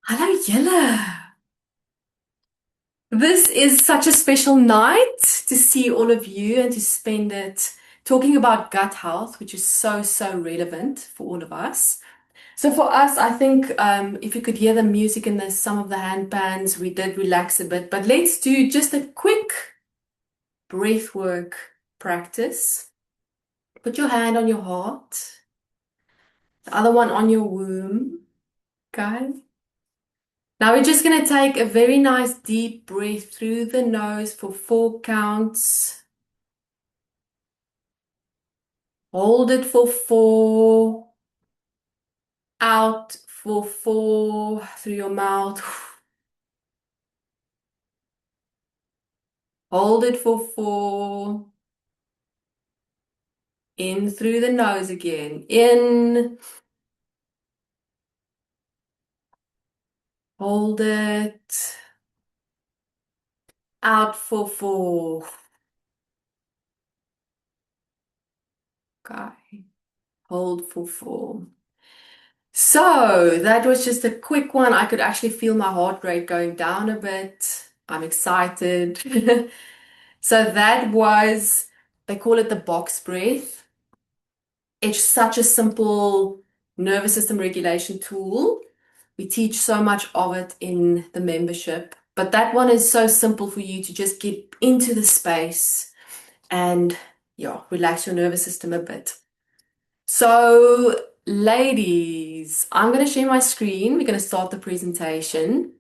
Hallo Jelle. This is such a special night to see all of you and to spend it talking about gut health, which is so relevant for all of us. So for us, I think if you could hear the music and some of the hand pans, we did relax a bit. But let's do just a quick breath work practice. Put your hand on your heart, the other one on your womb, guys. Now we're just going to take a very nice deep breath through the nose for 4 counts. Hold it for 4. Out for 4 through your mouth. Hold it for 4. In through the nose again. In. Hold it. Out for 4. Okay. Hold for 4. So that was just a quick one. I could actually feel my heart rate going down a bit. I'm excited. So that was, they call it the box breath. It's such a simple nervous system regulation tool. We teach so much of it in the membership, but that one is so simple for you to just get into the space and yeah, relax your nervous system a bit. So, ladies, I'm going to share my screen. We're going to start the presentation.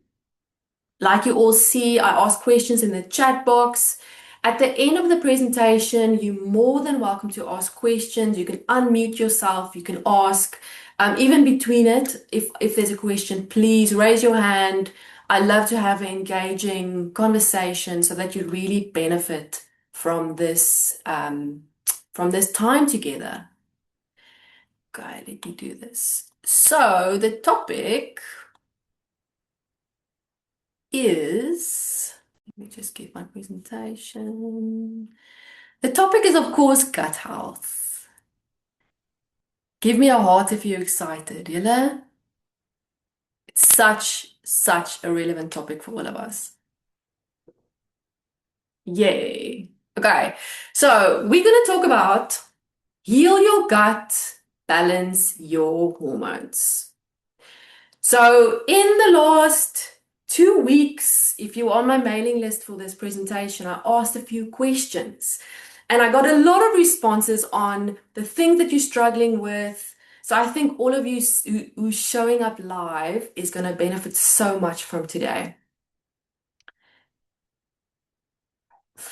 Like you all see, I ask questions in the chat box. At the end of the presentation, you're more than welcome to ask questions. You can unmute yourself. You can ask, even between it, if there's a question, please raise your hand. I love to have an engaging conversation so that you really benefit from this time together. Okay, let me do this. So the topic is, let me just get my presentation. The topic is, of course, gut health. Give me a heart if you're excited, Yella. It's such a relevant topic for all of us. Yay. Okay, so we're going to talk about heal your gut, balance your hormones. So in the last 2 weeks, if you're on my mailing list for this presentation, I asked a few questions and I got a lot of responses on the things that you're struggling with. So I think all of you who's showing up live is going to benefit so much from today.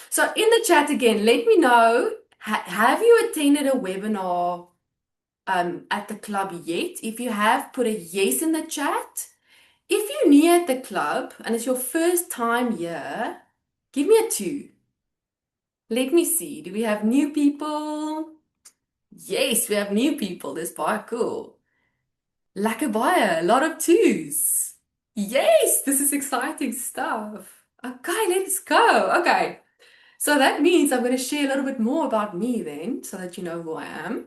So in the chat again, let me know, have you attended a webinar at the club yet? If you have, put a yes in the chat. If you're new at the club and it's your first time here, give me a 2. Let me see. Do we have new people? Yes, we have new people. That's quite cool. Lekker baie, a lot of 2s. Yes, this is exciting stuff. Okay, let's go. Okay, so that means I'm going to share a little bit more about me then, so that you know who I am.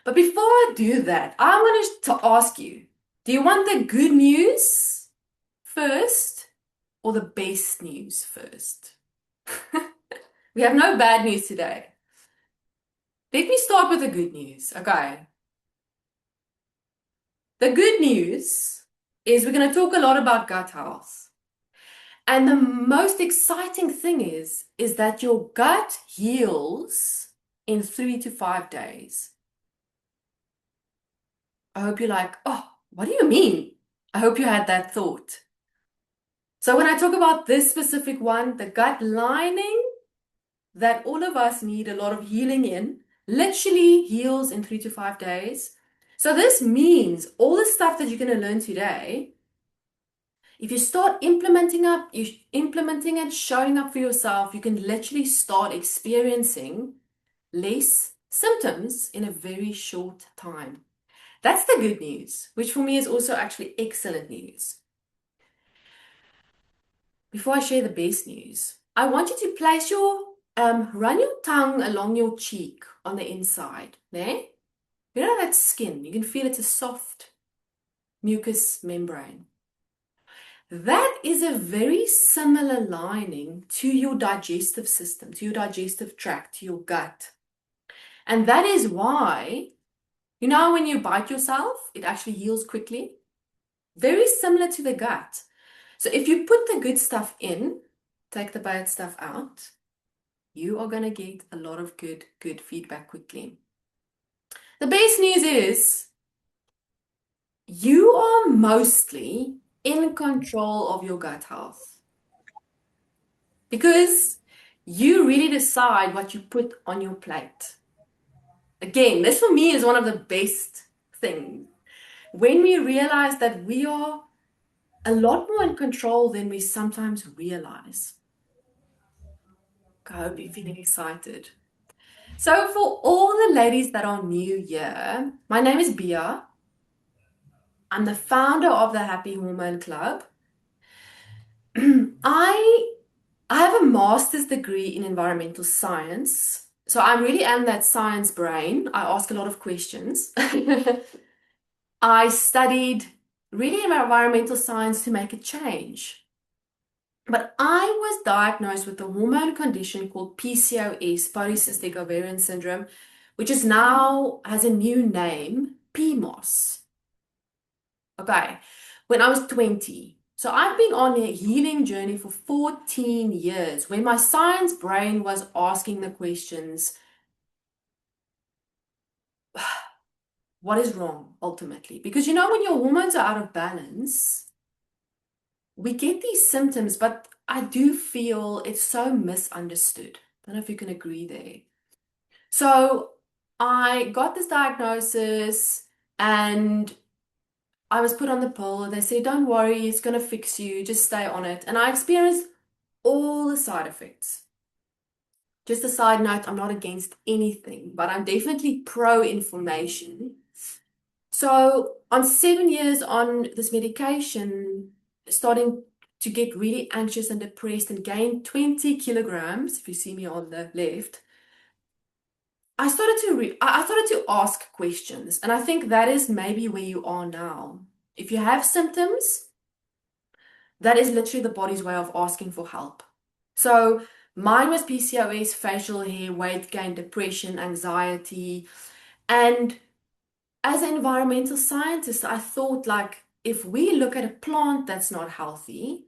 But before I do that, I'm going to ask you, do you want the good news first or the best news first? We have no bad news today. Let me start with the good news. Okay. The good news is we're going to talk a lot about gut health. And the most exciting thing is that your gut heals in 3 to 5 days. I hope you're like, oh, what do you mean? I hope you had that thought. So when I talk about this specific one, the gut lining that all of us need a lot of healing in, literally heals in 3 to 5 days. So this means all the stuff that you're going to learn today, if you start implementing it, showing up for yourself, you can literally start experiencing less symptoms in a very short time. That's the good news, which for me is also actually excellent news. Before I share the best news, I want you to place run your tongue along your cheek on the inside, there. You know that skin, you can feel it's a soft. mucous membrane. That is a very similar lining to your digestive system, to your digestive tract, to your gut. And that is why, you know, when you bite yourself, it actually heals quickly. Very similar to the gut. So if you put the good stuff in, take the bad stuff out, you are going to get a lot of good feedback quickly. The best news is you are mostly in control of your gut health because you really decide what you put on your plate. Again, this for me is one of the best things. When we realize that we are a lot more in control than we sometimes realize. I hope you're feeling excited. So for all the ladies that are new here, my name is Bia. I'm the founder of the Happy Hormone Club. I have a master's degree in environmental science. So I really am that science brain. I ask a lot of questions. I studied really environmental science to make a change. But I was diagnosed with a hormone condition called PCOS, polycystic ovarian syndrome, which is now has a new name, PMOS. Okay, when I was 20. So I've been on a healing journey for 14 years where my science brain was asking the questions, what is wrong ultimately? Because you know, when your hormones are out of balance, we get these symptoms, but I do feel it's so misunderstood. I don't know if you can agree there. So I got this diagnosis and I was put on the pill. They said, don't worry, it's going to fix you. Just stay on it. And I experienced all the side effects. Just a side note, I'm not against anything, but I'm definitely pro-inflammation. So on 7 years on this medication, starting to get really anxious and depressed and gain 20 kilograms, if you see me on the left, I started to ask questions. And I think that is maybe where you are now. If you have symptoms, that is literally the body's way of asking for help. So mine was PCOS, facial hair, weight gain, depression, anxiety. And as an environmental scientist, I thought like, if we look at a plant that's not healthy,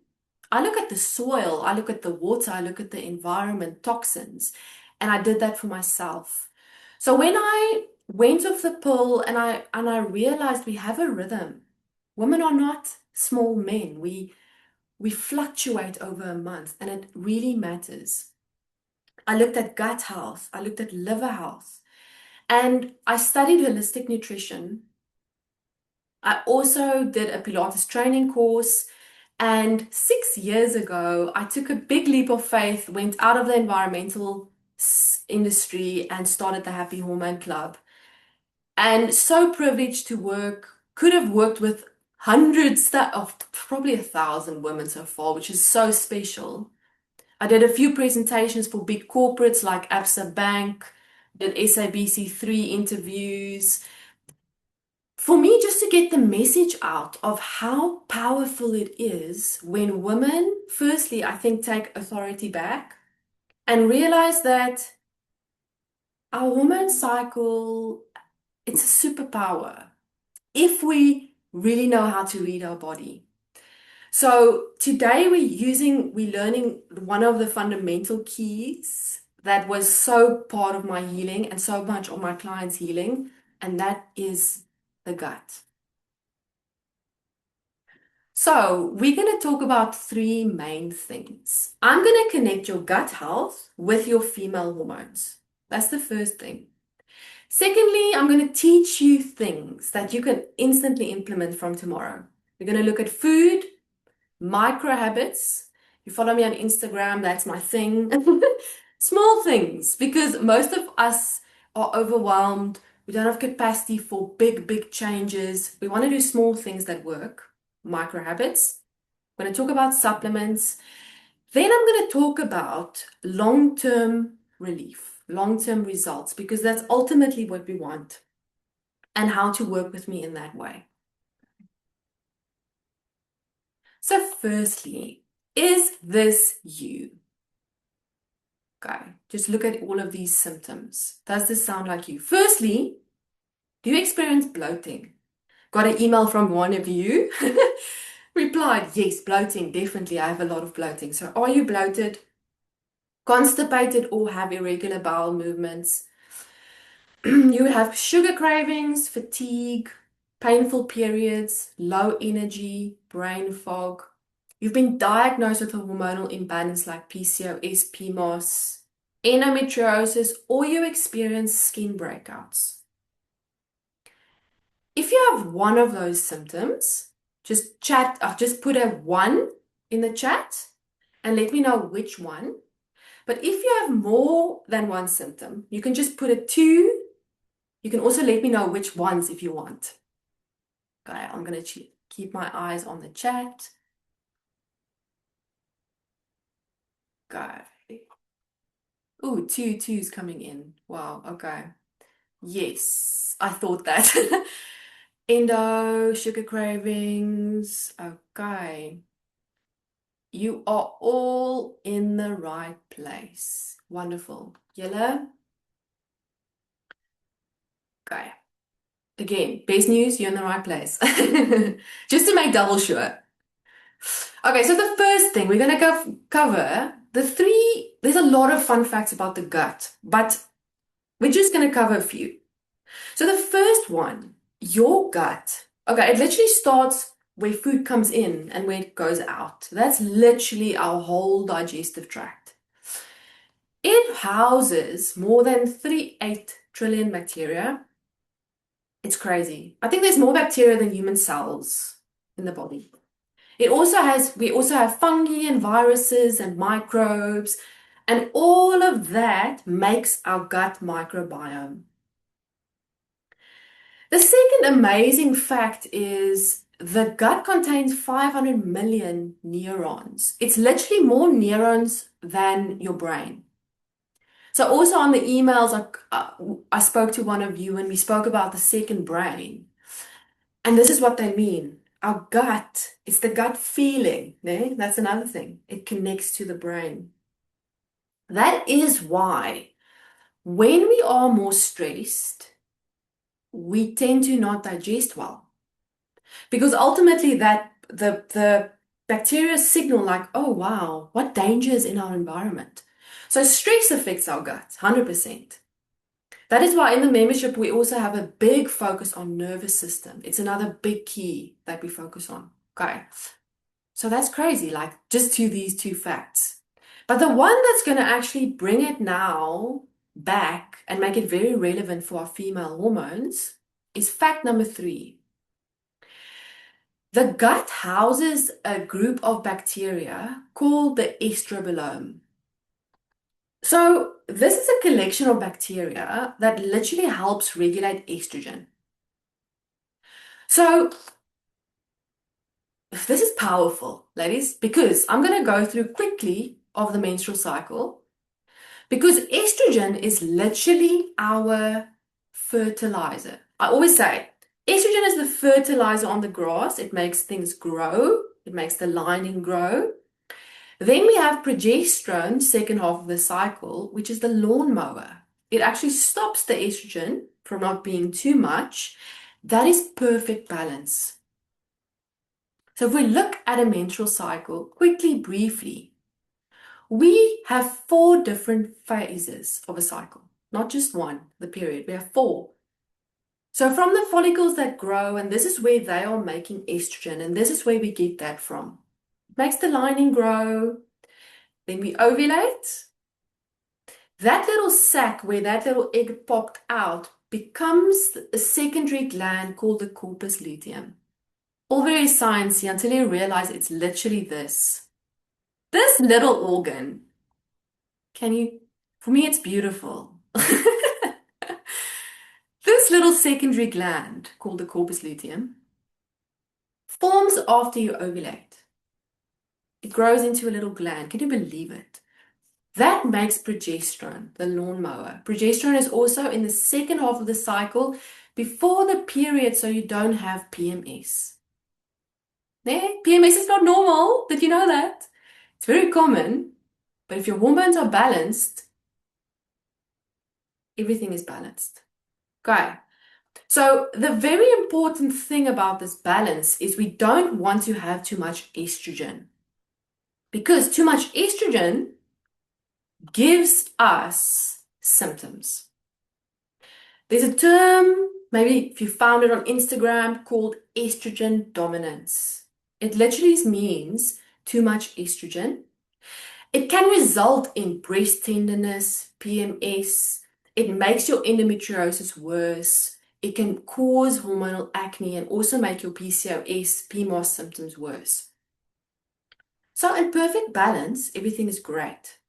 I look at the soil, I look at the water, I look at the environment, toxins, and I did that for myself. So when I went off the pill and I realized we have a rhythm. Women are not small men. We fluctuate over a month and it really matters. I looked at gut health, I looked at liver health, and I studied holistic nutrition. I also did a Pilates training course. And 6 years ago, I took a big leap of faith, went out of the environmental industry and started the Happy Hormone Club. And so privileged to work, could have worked with hundreds of probably 1,000 women so far, which is so special. I did a few presentations for big corporates like Absa Bank, did SABC3 interviews. For me, just to get the message out of how powerful it is when women, firstly, I think, take authority back and realize that our hormone cycle, it's a superpower if we really know how to read our body. So today we're learning one of the fundamental keys that was so part of my healing and so much of my clients' healing, and that is the gut. So we're going to talk about three main things. I'm going to connect your gut health with your female hormones. That's the first thing. Secondly, I'm going to teach you things that you can instantly implement from tomorrow. We're going to look at food, micro habits. You follow me on Instagram, that's my thing. Small things, because most of us are overwhelmed. We don't have capacity for big changes. We want to do small things that work, micro habits. I'm going to talk about supplements. Then I'm going to talk about long-term relief, long-term results, because that's ultimately what we want and how to work with me in that way. So firstly, is this you? Okay, just look at all of these symptoms. Does this sound like you? Firstly, do you experience bloating? Got an email from one of you. Replied, yes, bloating, definitely. I have a lot of bloating. So are you bloated, constipated, or have irregular bowel movements? You have sugar cravings, fatigue, painful periods, low energy, brain fog. You've been diagnosed with a hormonal imbalance like PCOS, PMOS, endometriosis, or you experience skin breakouts. If you have one of those symptoms, just put a one in the chat and let me know which one. But if you have more than one symptom, you can just put a two. You can also let me know which ones if you want. Okay, I'm going to keep my eyes on the chat. Okay. Ooh, two twos coming in. Wow, okay. Yes, I thought that. Endo, sugar cravings. Okay. You are all in the right place. Wonderful. Yellow. Okay. Again, best news, you're in the right place. Just to make double sure. Okay, so the first thing we're going to cover there's a lot of fun facts about the gut, but we're just going to cover a few. So the first one, your gut. Okay, it literally starts where food comes in and where it goes out. That's literally our whole digestive tract. It houses more than 38 trillion bacteria. It's crazy. I think there's more bacteria than human cells in the body. We also have fungi and viruses and microbes, and all of that makes our gut microbiome. The second amazing fact is the gut contains 500 million neurons. It's literally more neurons than your brain. So also on the emails, I spoke to one of you and we spoke about the second brain. And this is what they mean. Our gut, it's the gut feeling. Eh? That's another thing. It connects to the brain. That is why when we are more stressed, we tend to not digest well. Because ultimately the bacteria signal like, oh wow, what danger is in our environment. So stress affects our gut, 100%. That is why in the membership, we also have a big focus on nervous system. It's another big key that we focus on. Okay. So that's crazy, like just these two facts. But the one that's going to actually bring it now back and make it very relevant for our female hormones is fact number 3. The gut houses a group of bacteria called the estrobilome. So this is a collection of bacteria that literally helps regulate estrogen. So this is powerful, ladies, because I'm going to go through quickly of the menstrual cycle because estrogen is literally our fertilizer. I always say estrogen is the fertilizer on the grass. It makes things grow. It makes the lining grow. Then we have progesterone, second half of the cycle, which is the lawnmower. It actually stops the estrogen from not being too much. That is perfect balance. So if we look at a menstrual cycle, quickly, briefly, we have 4 different phases of a cycle, not just one, the period. We have 4. So from the follicles that grow, and this is where they are making estrogen, and this is where we get that from. It makes the lining grow. Then we ovulate. That little sac where that little egg popped out becomes a secondary gland called the corpus luteum. All very sciencey until you realize it's literally this. This little organ. For me, it's beautiful. This little secondary gland called the corpus luteum forms after you ovulate. It grows into a little gland. Can you believe it? That makes progesterone, the lawnmower. Progesterone is also in the second half of the cycle before the period, so you don't have PMS. PMS is not normal. Did you know that? It's very common, but if your hormones are balanced, everything is balanced. Okay. So the very important thing about this balance is we don't want to have too much estrogen because too much estrogen gives us symptoms. There's a term, maybe if you found it on Instagram, called estrogen dominance. It literally means too much estrogen. It can result in breast tenderness, PMS. It makes your endometriosis worse. It can cause hormonal acne and also make your PCOS, PMOS symptoms worse. So in perfect balance, everything is great.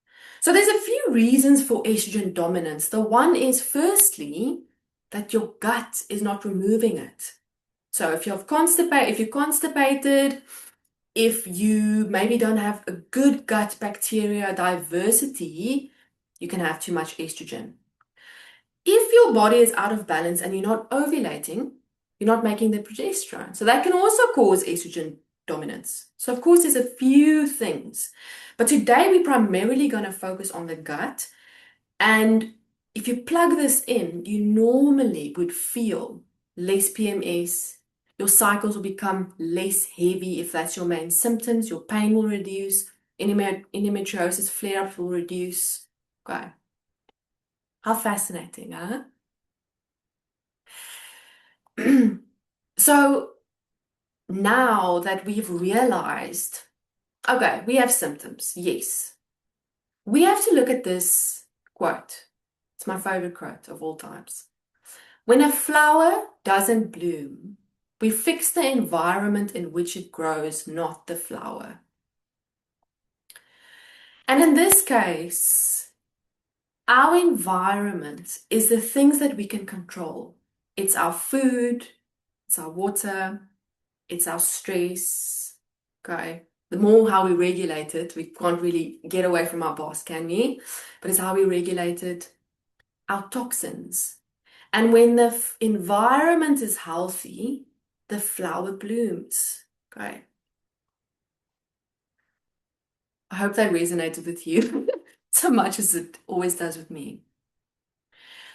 So there's a few reasons for estrogen dominance. The one is firstly that your gut is not removing it. So if you're constipated, if you maybe don't have a good gut bacteria diversity, you can have too much estrogen. If your body is out of balance and you're not ovulating, you're not making the progesterone. So that can also cause estrogen dominance. So of course, there's a few things. But today we're primarily going to focus on the gut. And if you plug this in, you normally would feel less PMS. Your cycles will become less heavy if that's your main symptoms. Your pain will reduce. Endometriosis flare-ups will reduce. Okay. How fascinating, huh? So now that we've realized, okay, we have symptoms, yes. We have to look at this quote. It's my favorite quote of all times. When a flower doesn't bloom, we fix the environment in which it grows, not the flower. And in this case, our environment is the things that we can control. It's our food, it's our water, it's our stress. Okay. The more how we regulate it, we can't really get away from our boss, can we? But it's how we regulate it, our toxins. And when the environment is healthy, the flower blooms. Okay. I hope that resonated with you so much as it always does with me.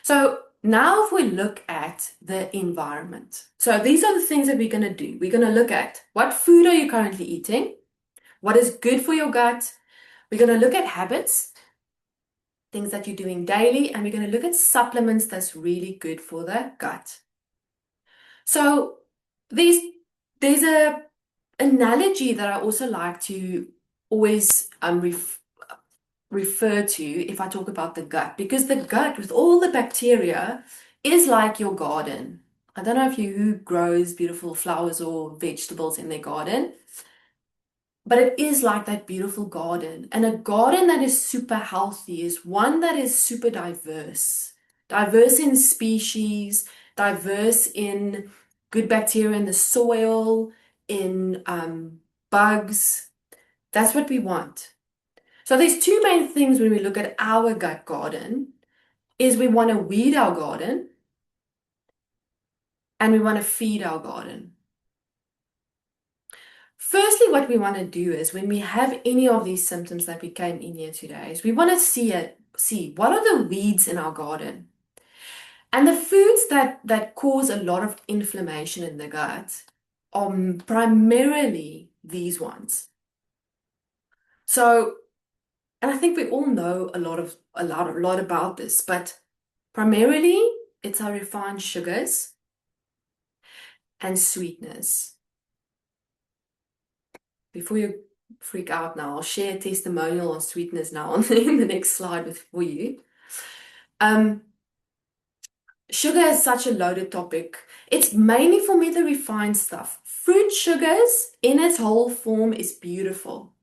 So now if we look at the environment. So these are the things that we're going to do. We're going to look at what food are you currently eating? What is good for your gut? We're going to look at habits, things that you're doing daily, and we're going to look at supplements that's really good for the gut. So there's a analogy that I also like to always refer to if I talk about the gut, because the gut with all the bacteria is like your garden. I don't know if you who grows beautiful flowers or vegetables in their garden, but it is like that beautiful garden. And a garden that is super healthy is one that is super diverse. Diverse in species, diverse in good bacteria in the soil, in bugs. That's what we want. So there's two main things when we look at our gut garden is we want to weed our garden and we want to feed our garden. Firstly, what we want to do is when we have any of these symptoms that we came in here today, is we want to see what are the weeds in our garden. And the foods that cause a lot of inflammation in the gut are primarily these ones. So, and I think we all know a lot about this, but primarily it's our refined sugars and sweeteners. Before you freak out now, I'll share a testimonial on sweetness now in the next slide for you. Sugar is such a loaded topic. It's mainly for me the refined stuff. Fruit sugars in its whole form is beautiful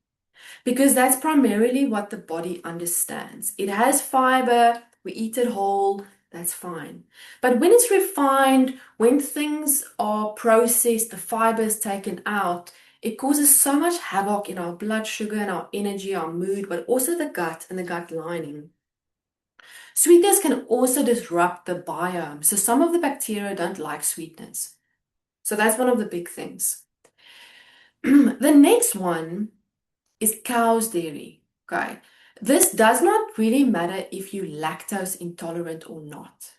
because that's primarily what the body understands. It has fiber, we eat it whole, that's fine. But when it's refined, when things are processed, the fiber is taken out, it causes so much havoc in our blood sugar and our energy, our mood, but also the gut and the gut lining. Sweetness can also disrupt the biome. So some of the bacteria don't like sweetness. So that's one of the big things. The next one is cow's dairy. Okay. This does not really matter if you're lactose intolerant or not.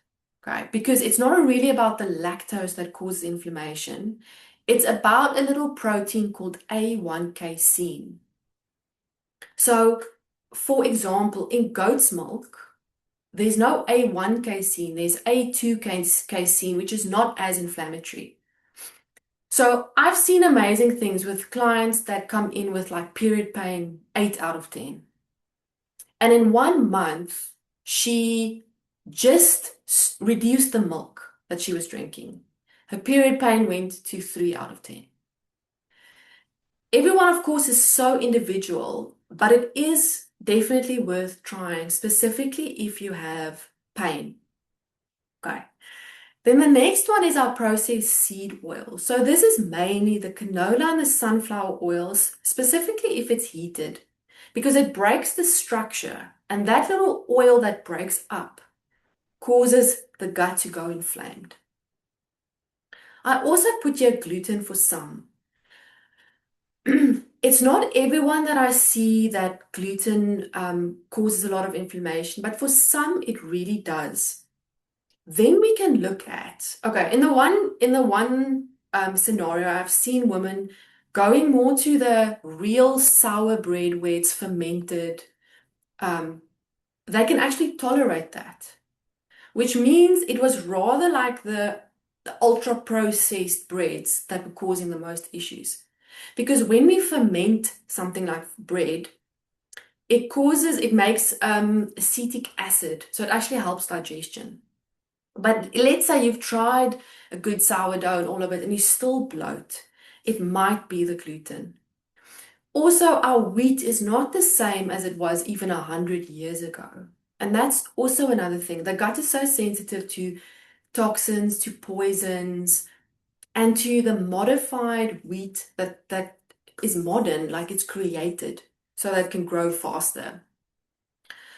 Okay. Because it's not really about the lactose that causes inflammation. It's about a little protein called A1 casein. So, for example, in goat's milk, there's no A1 casein, there's A2 casein, which is not as inflammatory. So I've seen amazing things with clients that come in with like period pain, 8 out of 10. And in 1 month, she just reduced the milk that she was drinking. Her period pain went to 3 out of 10. Everyone, of course, is so individual, but it is definitely worth trying, specifically if you have pain. Okay. Then the next one is our processed seed oil. So this is mainly the canola and the sunflower oils, specifically if it's heated, because it breaks the structure, and that little oil that breaks up causes the gut to go inflamed. I also put here gluten for some. It's not everyone that I see that gluten causes a lot of inflammation, but for some it really does. Then we can look at, okay, in the one scenario, I've seen women going more to the real sour bread where it's fermented. Um, they can actually tolerate that, which means it was rather like the ultra processed breads that were causing the most issues. Because when we ferment something like bread, it makes acetic acid, so it actually helps digestion. But let's say you've tried a good sourdough and all of it, and you still bloat. It might be the gluten. Also, our wheat is not the same as it was even 100 years ago. And that's also another thing. The gut is so sensitive to toxins, to poisons, and to the modified wheat that is modern, like it's created, so that it can grow faster.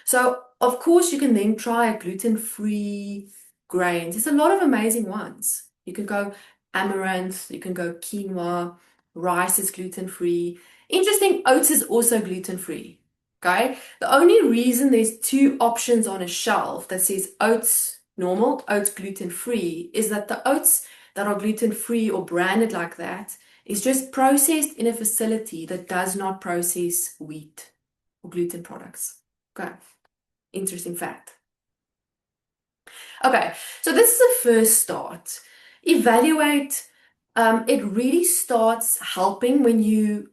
So, of course, you can then try gluten-free grains. There's a lot of amazing ones. You can go amaranth, you can go quinoa, rice is gluten-free. Interesting, oats is also gluten-free. Okay? The only reason there's two options on a shelf that says oats normal, oats gluten-free, is that the oats that are gluten-free or branded like that is just processed in a facility that does not process wheat or gluten products. Okay. Interesting fact. Okay, so this is the first start. Evaluate. It really starts helping when you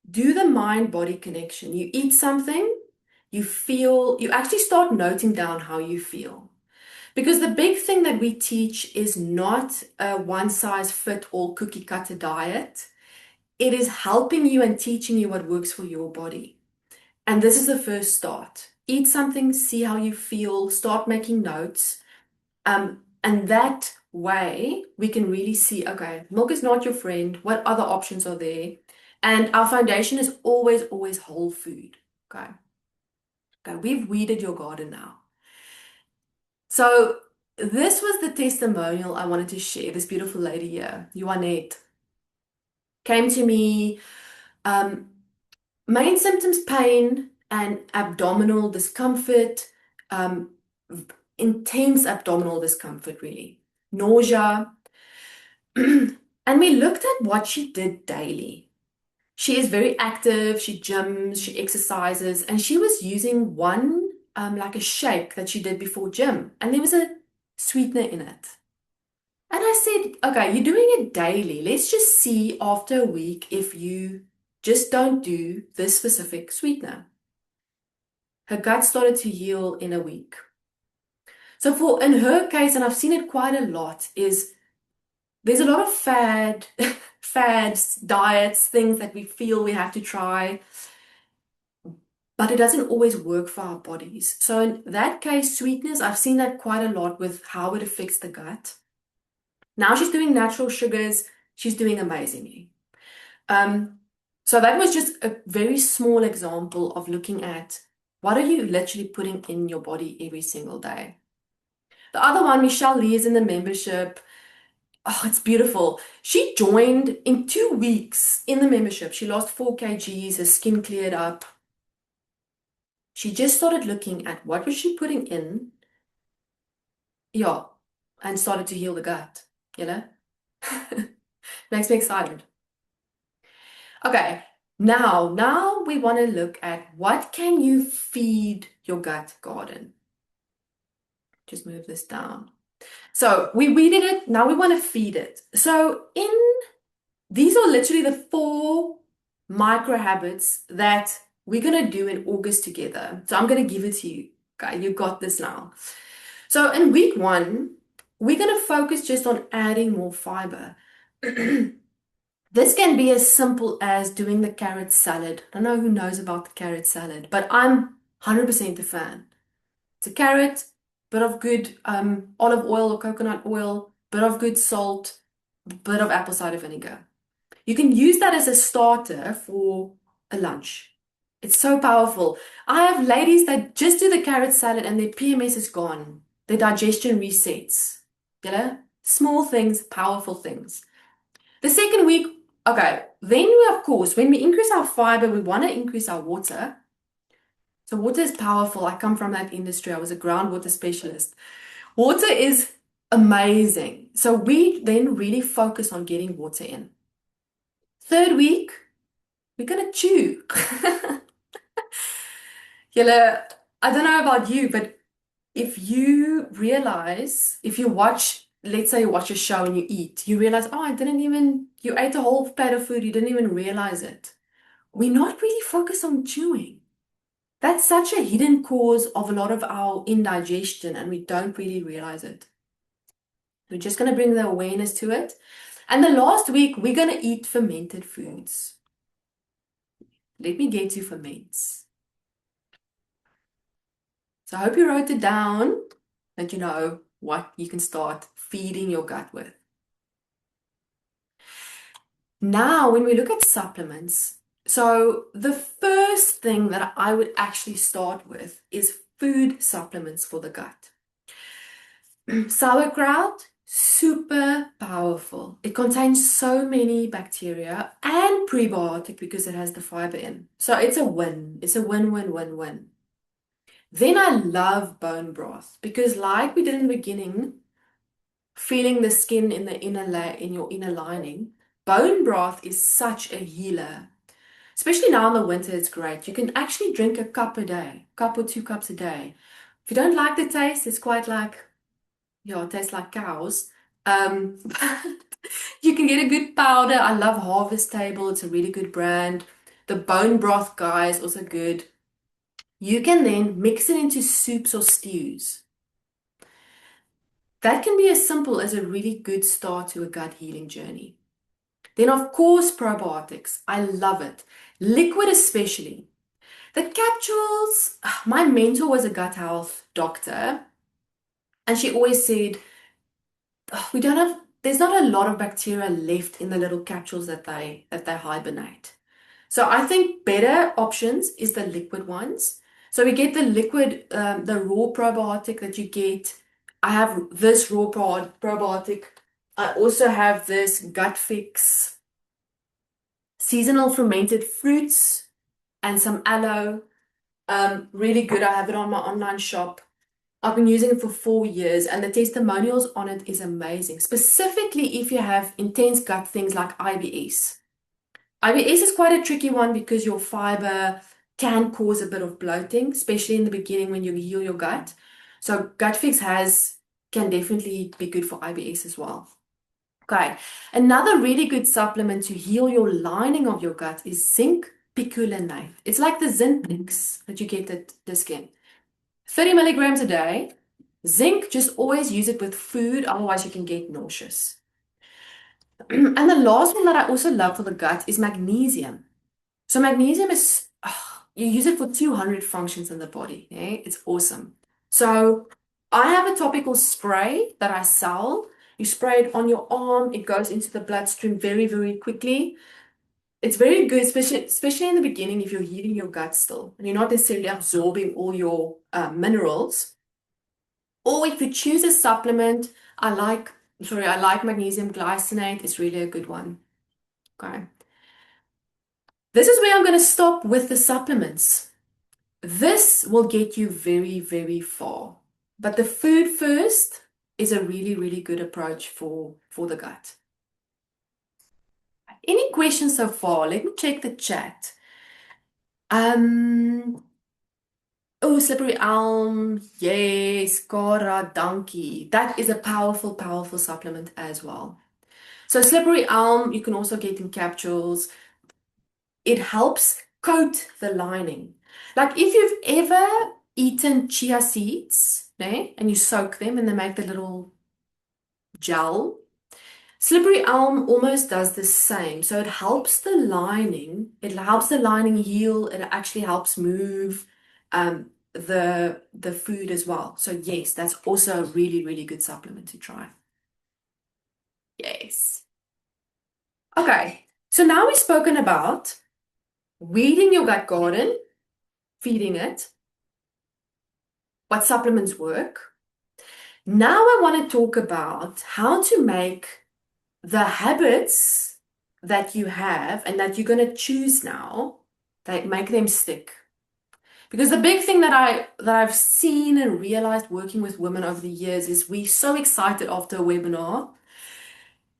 do the mind-body connection. You eat something, you actually start noting down how you feel. Because the big thing that we teach is not a one-size-fit-all cookie-cutter diet. It is helping you and teaching you what works for your body. And this is the first start. Eat something, see how you feel, start making notes. And that way we can really see, okay, milk is not your friend. What other options are there? And our foundation is always, always whole food. Okay. Okay, we've weeded your garden now. So this was the testimonial I wanted to share. This beautiful lady here, Juanette, came to me. Um, Main symptoms, pain and abdominal discomfort, um, intense abdominal discomfort, really, nausea. And we looked at what she did daily. She is very active, she gyms, she exercises, and she was using one, like a shake that she did before gym, and there was a sweetener in it. And I said, okay, you're doing it daily. Let's just see after a week if you just don't do this specific sweetener. Her gut started to heal in a week. So in her case, and I've seen it quite a lot, is there's a lot of fads, diets, things that we feel we have to try, but it doesn't always work for our bodies. So in that case, sweetness, I've seen that quite a lot with how it affects the gut. Now she's doing natural sugars. She's doing amazingly. So that was just a very small example of looking at what are you literally putting in your body every single day. The other one, Michelle Lee, is in the membership. Oh, it's beautiful. She joined in 2 weeks in the membership. She lost 4 kgs, her skin cleared up. She just started looking at what was she putting in, yeah, and started to heal the gut. You know? Makes me excited. Okay, now we want to look at what can you feed your gut garden. Just move this down. So we weeded it, now we want to feed it. So in these are literally the 4 micro habits that we're gonna do in August together. So I'm gonna give it to you. Okay, you got this now. So in week 1, we're gonna focus just on adding more fiber. This can be as simple as doing the carrot salad. I don't know who knows about the carrot salad, but I'm 100% a fan. It's a carrot, bit of good olive oil or coconut oil, bit of good salt, bit of apple cider vinegar. You can use that as a starter for a lunch. It's so powerful. I have ladies that just do the carrot salad and their PMS is gone. Their digestion resets. You know? Small things, powerful things. The second week, okay, then we, of course, when we increase our fiber, we want to increase our water. So water is powerful. I come from that industry. I was a groundwater specialist. Water is amazing. So we then really focus on getting water in. Third week, we're gonna chew. Julle, I don't know about you, but if you realize, if you watch, let's say you watch a show and you eat, you realize, oh, you ate a whole plate of food, you didn't even realize it. We're not really focused on chewing. That's such a hidden cause of a lot of our indigestion, and we don't really realize it. We're just going to bring the awareness to it. And the last week, we're going to eat fermented foods. Let me get to ferments. So I hope you wrote it down and you know what you can start feeding your gut with. Now, when we look at supplements, so the first thing that I would actually start with is food supplements for the gut. Sauerkraut, super powerful. It contains so many bacteria and prebiotic because it has the fiber in. So it's a win. It's a win, win, win, win. Then I love bone broth because like we did in the beginning, feeling the skin in the in your inner lining, bone broth is such a healer. Especially now in the winter, it's great. You can actually drink a cup a day, cup or 2 cups a day. If you don't like the taste, it's quite like, yeah, it tastes like cows. But you can get a good powder. I love Harvest Table. It's a really good brand. The bone broth guy is also good. You can then mix it into soups or stews. That can be as simple as a really good start to a gut healing journey. Then, of course, probiotics. I love it. Liquid especially. The capsules, my mentor was a gut health doctor, and she always said, we don't have, there's not a lot of bacteria left in the little capsules that they hibernate. So I think better options is the liquid ones. So we get the liquid, the raw probiotic that you get. I have this raw probiotic. I also have this Gut Fix seasonal fermented fruits and some aloe. Really good. I have it on my online shop. I've been using it for 4 years and the testimonials on it is amazing, specifically if you have intense gut things like IBS. IBS is quite a tricky one because your fiber can cause a bit of bloating, especially in the beginning when you heal your gut. So Gut Fix can definitely be good for IBS as well. Okay, another really good supplement to heal your lining of your gut is zinc picolinate. It's like the Zinc that you get at Dis-Chem. 30 milligrams a day. Zinc, just always use it with food, otherwise you can get nauseous. And the last one that I also love for the gut is magnesium. So magnesium is, you use it for 200 functions in the body. Okay? It's awesome. So I have a topical spray that I sell. You spray it on your arm. It goes into the bloodstream very, very quickly. It's very good, especially in the beginning if you're healing your gut still and you're not necessarily absorbing all your minerals. Or if you choose a supplement, I like Sorry, I like magnesium glycinate. It's really a good one. Okay. This is where I'm going to stop with the supplements. This will get you very, very far. But the food first is a really, really good approach for the gut. Any questions so far? Let me check the chat. Um, oh, slippery elm. Yes, Kara, donkey. That is a powerful, powerful supplement as well. So slippery elm, you can also get in capsules. It helps coat the lining. Like if you've ever eaten chia seeds, né, and you soak them and they make the little gel, slippery elm almost does the same. So it helps the lining heal, it actually helps move the food as well. So yes, that's also a really, really good supplement to try. Yes. Okay. So now we've spoken about weeding your gut garden, feeding it, what supplements work. Now I want to talk about how to make the habits that you have and that you're going to choose now, that make them stick. Because the big thing that I've seen and realized working with women over the years is we're so excited after a webinar,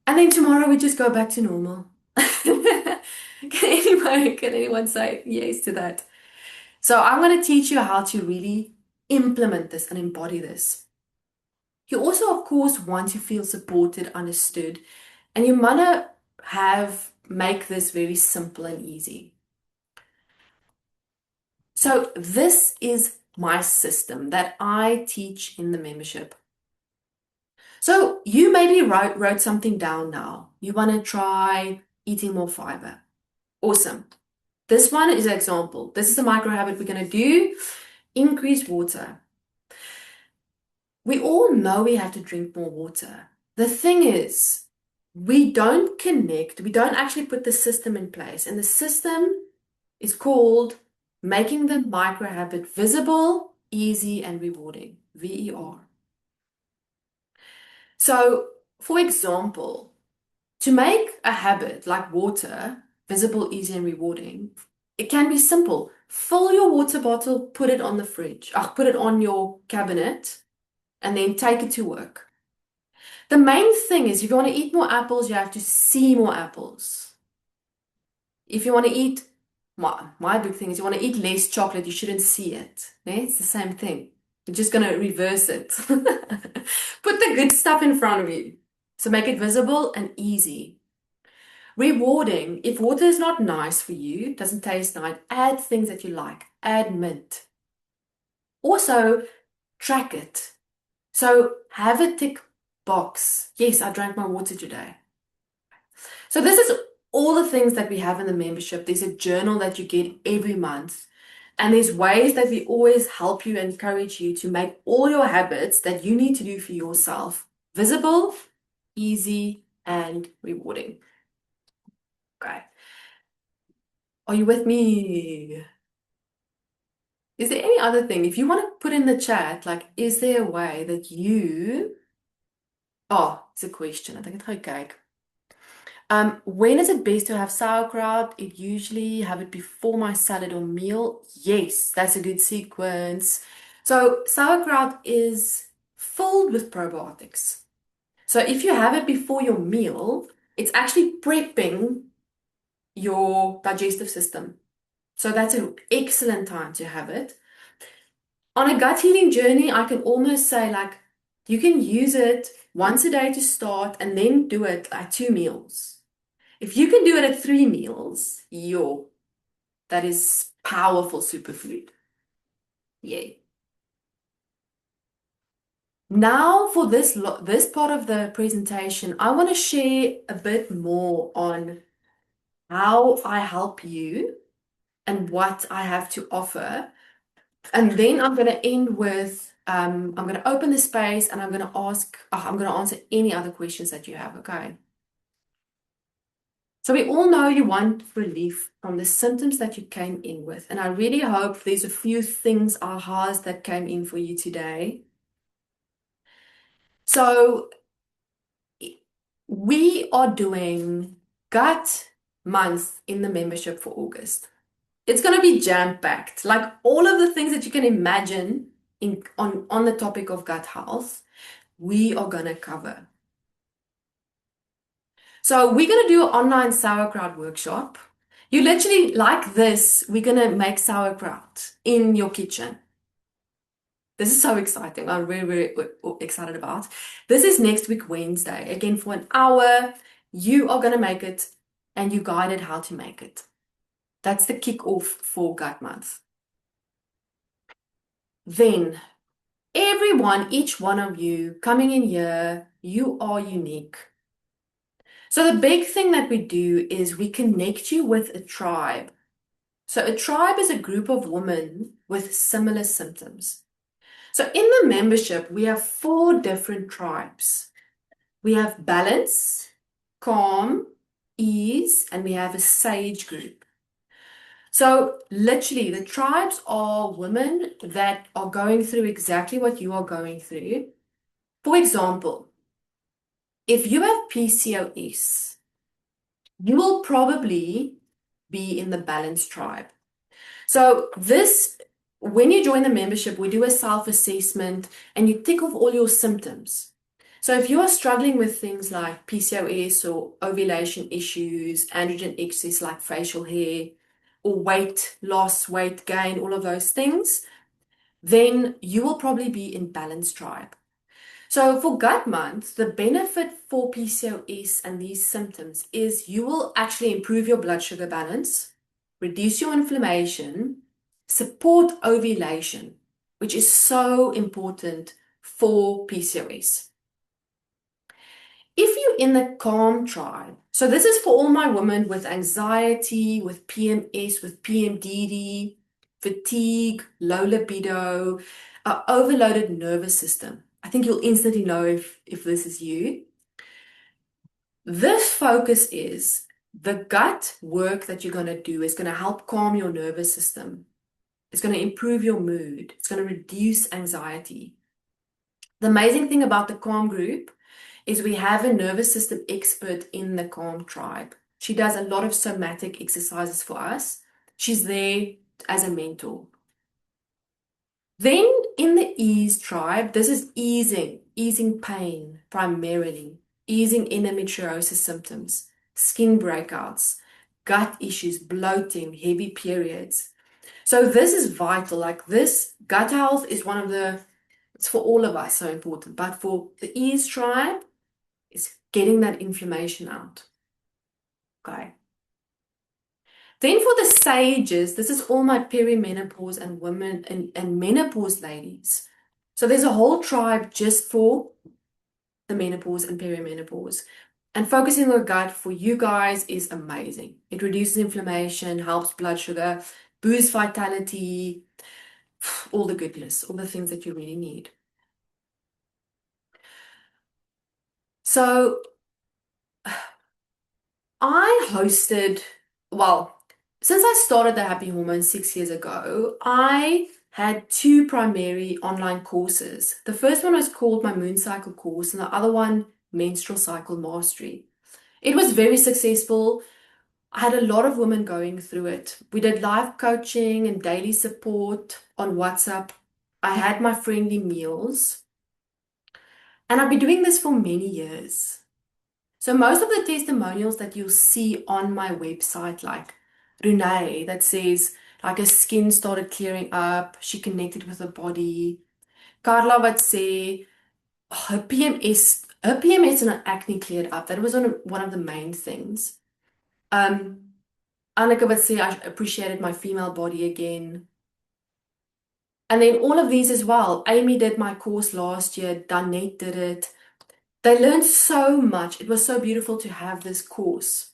and then tomorrow we just go back to normal. Can anyone say yes to that? So I'm going to teach you how to really implement this and embody this. You also, of course, want to feel supported, understood, and you want to make this very simple and easy. So this is my system that I teach in the membership. So you maybe wrote something down now. You want to try eating more fiber. Awesome. This one is an example. This is a micro habit we're going to do. Increase water. We all know we have to drink more water. The thing is, we don't actually put the system in place. And the system is called making the micro habit visible, easy, and rewarding. VER. So, for example, to make a habit like water visible, easy, and rewarding, it can be simple. Fill your water bottle, put it on the fridge, put it on your cabinet, and then take it to work. The main thing is if you want to eat more apples, you have to see more apples. If you want to eat, my big thing is you want to eat less chocolate, you shouldn't see it. Yeah? It's the same thing. You're just going to reverse it. Put the good stuff in front of you. So make it visible and easy. Rewarding. If water is not nice for you, doesn't taste nice, add things that you like. Add mint. Also, track it. So have a tick box. Yes, I drank my water today. So this is all the things that we have in the membership. There's a journal that you get every month. And there's ways that we always help you, encourage you to make all your habits that you need to do for yourself visible, easy, and rewarding. Okay. Are you with me? Is there any other thing? If you want to put in the chat, like, is there a way that you... Oh, it's a question. I think it's okay. When is it best to have sauerkraut? It usually have it before my salad or meal. Yes, that's a good sequence. So sauerkraut is filled with probiotics. So if you have it before your meal, it's actually prepping your digestive system. So that's an excellent time to have it. On a gut healing journey, I can almost say like you can use it once a day to start and then do it at 2 meals. If you can do it at 3 meals, that is powerful superfood. Yay. Now for this part of the presentation, I want to share a bit more on how I help you and what I have to offer. And then I'm going to end with, I'm going to open the space and I'm going to answer any other questions that you have, okay? So we all know you want relief from the symptoms that you came in with. And I really hope there's a few things, ahas, that came in for you today. So We are doing gut month in the membership for August. It's going to be jam-packed. Like all of the things that you can imagine on the topic of gut health, we are going to cover. So we're going to do an online sauerkraut workshop. You literally, like this, we're going to make sauerkraut in your kitchen. This is so exciting. I'm really, really excited about. This is next week, Wednesday. Again, for an hour, you are going to make it and you guided how to make it. That's the kick-off for Gut Month. Then, everyone, each one of you coming in here, you are unique. So the big thing that we do is we connect you with a tribe. So a tribe is a group of women with similar symptoms. So in the membership, we have 4 different tribes. We have balance, calm, ease, and we have a sage group. So literally, the tribes are women that are going through exactly what you are going through. For example, if you have PCOS, you will probably be in the balance tribe. So when you join the membership, we do a self-assessment and you tick off all your symptoms. So if you are struggling with things like PCOS or ovulation issues, androgen excess like facial hair, or weight loss, weight gain, all of those things, then you will probably be in balance tribe. So for gut month, the benefit for PCOS and these symptoms is you will actually improve your blood sugar balance, reduce your inflammation, support ovulation, which is so important for PCOS. If you're in the calm tribe, so this is for all my women with anxiety, with PMS, with PMDD, fatigue, low libido, overloaded nervous system. I think you'll instantly know if this is you. This focus is the gut work that you're going to do is going to help calm your nervous system. It's going to improve your mood. It's going to reduce anxiety. The amazing thing about the Calm group is we have a nervous system expert in the Calm tribe. She does a lot of somatic exercises for us. She's there as a mentor. Then in the Ease tribe, this is easing pain primarily, easing endometriosis symptoms, skin breakouts, gut issues, bloating, heavy periods. So this is vital. Like this, gut health is it's for all of us so important. But for the Ease tribe, it's getting that inflammation out. Okay. Then for the sages, this is all my perimenopause and women and menopause ladies. So there's a whole tribe just for the menopause and perimenopause. And focusing on the gut for you guys is amazing. It reduces inflammation, helps blood sugar, boosts vitality, all the goodness, all the things that you really need. So I hosted, well, since I started the Happy Hormone 6 years ago, I had 2 primary online courses. The first one was called my Moon Cycle course, and the other one, Menstrual Cycle Mastery. It was very successful. I had a lot of women going through it. We did live coaching and daily support on WhatsApp. I had my friendly meals, and I've been doing this for many years. So most of the testimonials that you'll see on my website, like Renee, that says like her skin started clearing up, she connected with her body. Carla would say her PMS and her acne cleared up. That was one of the main things. Annika would say I appreciated my female body again. And then all of these as well. Amy did my course last year. Danette did it. They learned so much. It was so beautiful to have this course.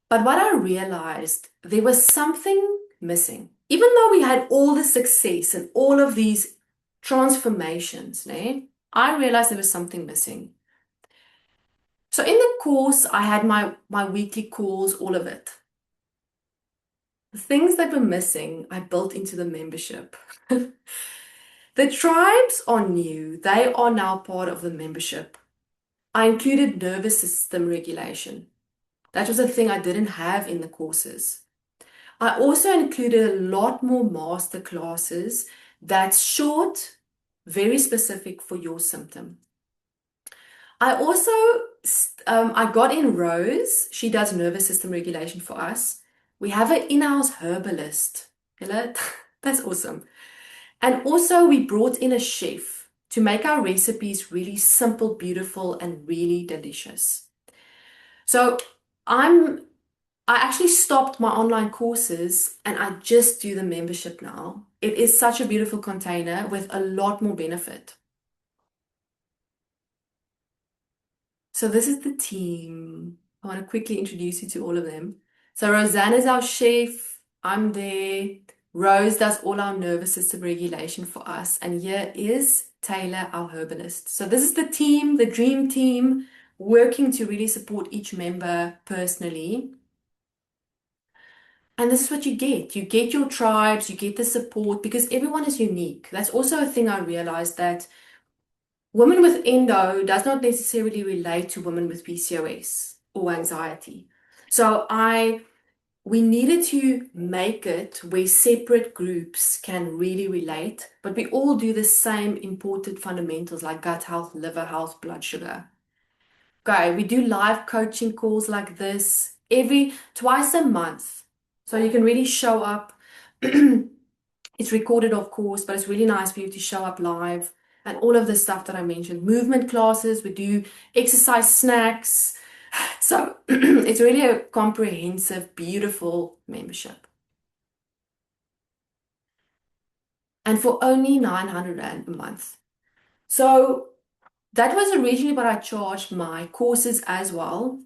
But what I realized, there was something missing. Even though we had all the success and all of these transformations, I realized there was something missing. So in the course, I had my weekly calls, all of it. The things that were missing, I built into the membership. The tribes are new. They are now part of the membership. I included nervous system regulation. That was a thing I didn't have in the courses. I also included a lot more master classes that's short, very specific for your symptom. I also I got in Rose. She does nervous system regulation for us. We have an in-house herbalist. Hello? That's awesome. And also we brought in a chef to make our recipes really simple, beautiful, and really delicious. So I'm I actually stopped my online courses and I just do the membership now. It is such a beautiful container with a lot more benefit. So this is the team. I want to quickly introduce you to all of them. So Roseanne is our chef. I'm there. Rose does all our nervous system regulation for us. And here is Taylor, our herbalist. So this is the team, the dream team, working to really support each member personally. And this is what you get. You get your tribes, you get the support because everyone is unique. That's also a thing I realized that women with endo does not necessarily relate to women with PCOS or anxiety. So we needed to make it where separate groups can really relate, but we all do the same important fundamentals like gut health, liver health, blood sugar. Okay, we do live coaching calls like this every twice a month. So you can really show up. It's recorded, of course, but it's really nice for you to show up live and all of the stuff that I mentioned. Movement classes, we do exercise snacks. So it's really a comprehensive, beautiful membership. And for only 900 Rand a month. So that was originally what I charged my courses as well.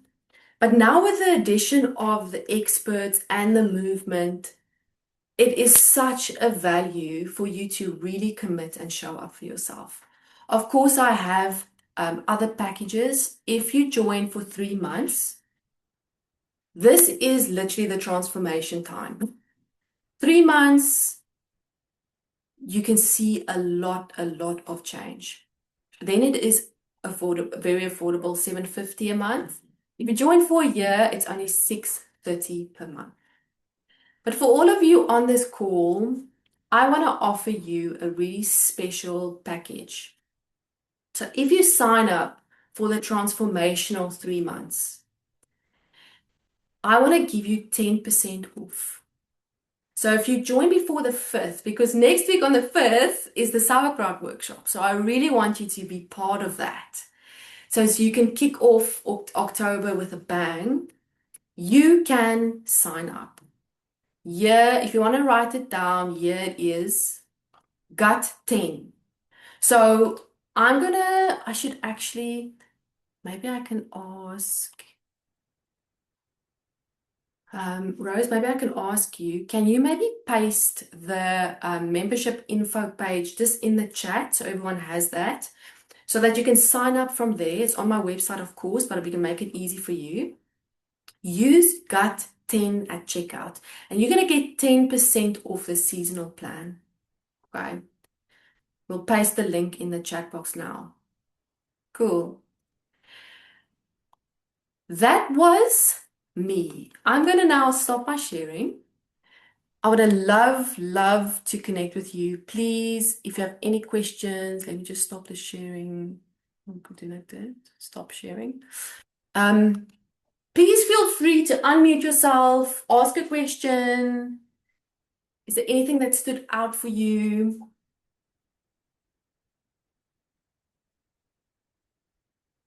But now with the addition of the experts and the movement, it is such a value for you to really commit and show up for yourself. Of course, I have other packages. If you join for 3 months, this is literally the transformation time. 3 months, you can see a lot of change. Then it is affordable, very affordable, 750 a month. If you join for a year, it's only 630 per month. But for all of you on this call, I want to offer you a really special package. So if you sign up for the transformational 3 months, I want to give you 10% off. So if you join before the 5th, because next week on the 5th is the sauerkraut workshop. So I really want you to be part of that. So you can kick off October with a bang. You can sign up. Yeah, if you want to write it down, here it is. Gut 10. So I should actually, maybe I can ask, Rose, maybe I can ask you, can you maybe paste the membership info page just in the chat so everyone has that, so that you can sign up from there. It's on my website, of course, but we can make it easy for you. Use Gut 10 at checkout, and you're going to get 10% off the seasonal plan. Okay. We'll paste the link in the chat box now. Cool. That was me. I'm going to now stop my sharing. I would love to connect with you. Please, if you have any questions, let me just stop the sharing. I'll put it like that. Stop sharing. Um, Please feel free to unmute yourself, ask a question. Is there anything that stood out for you?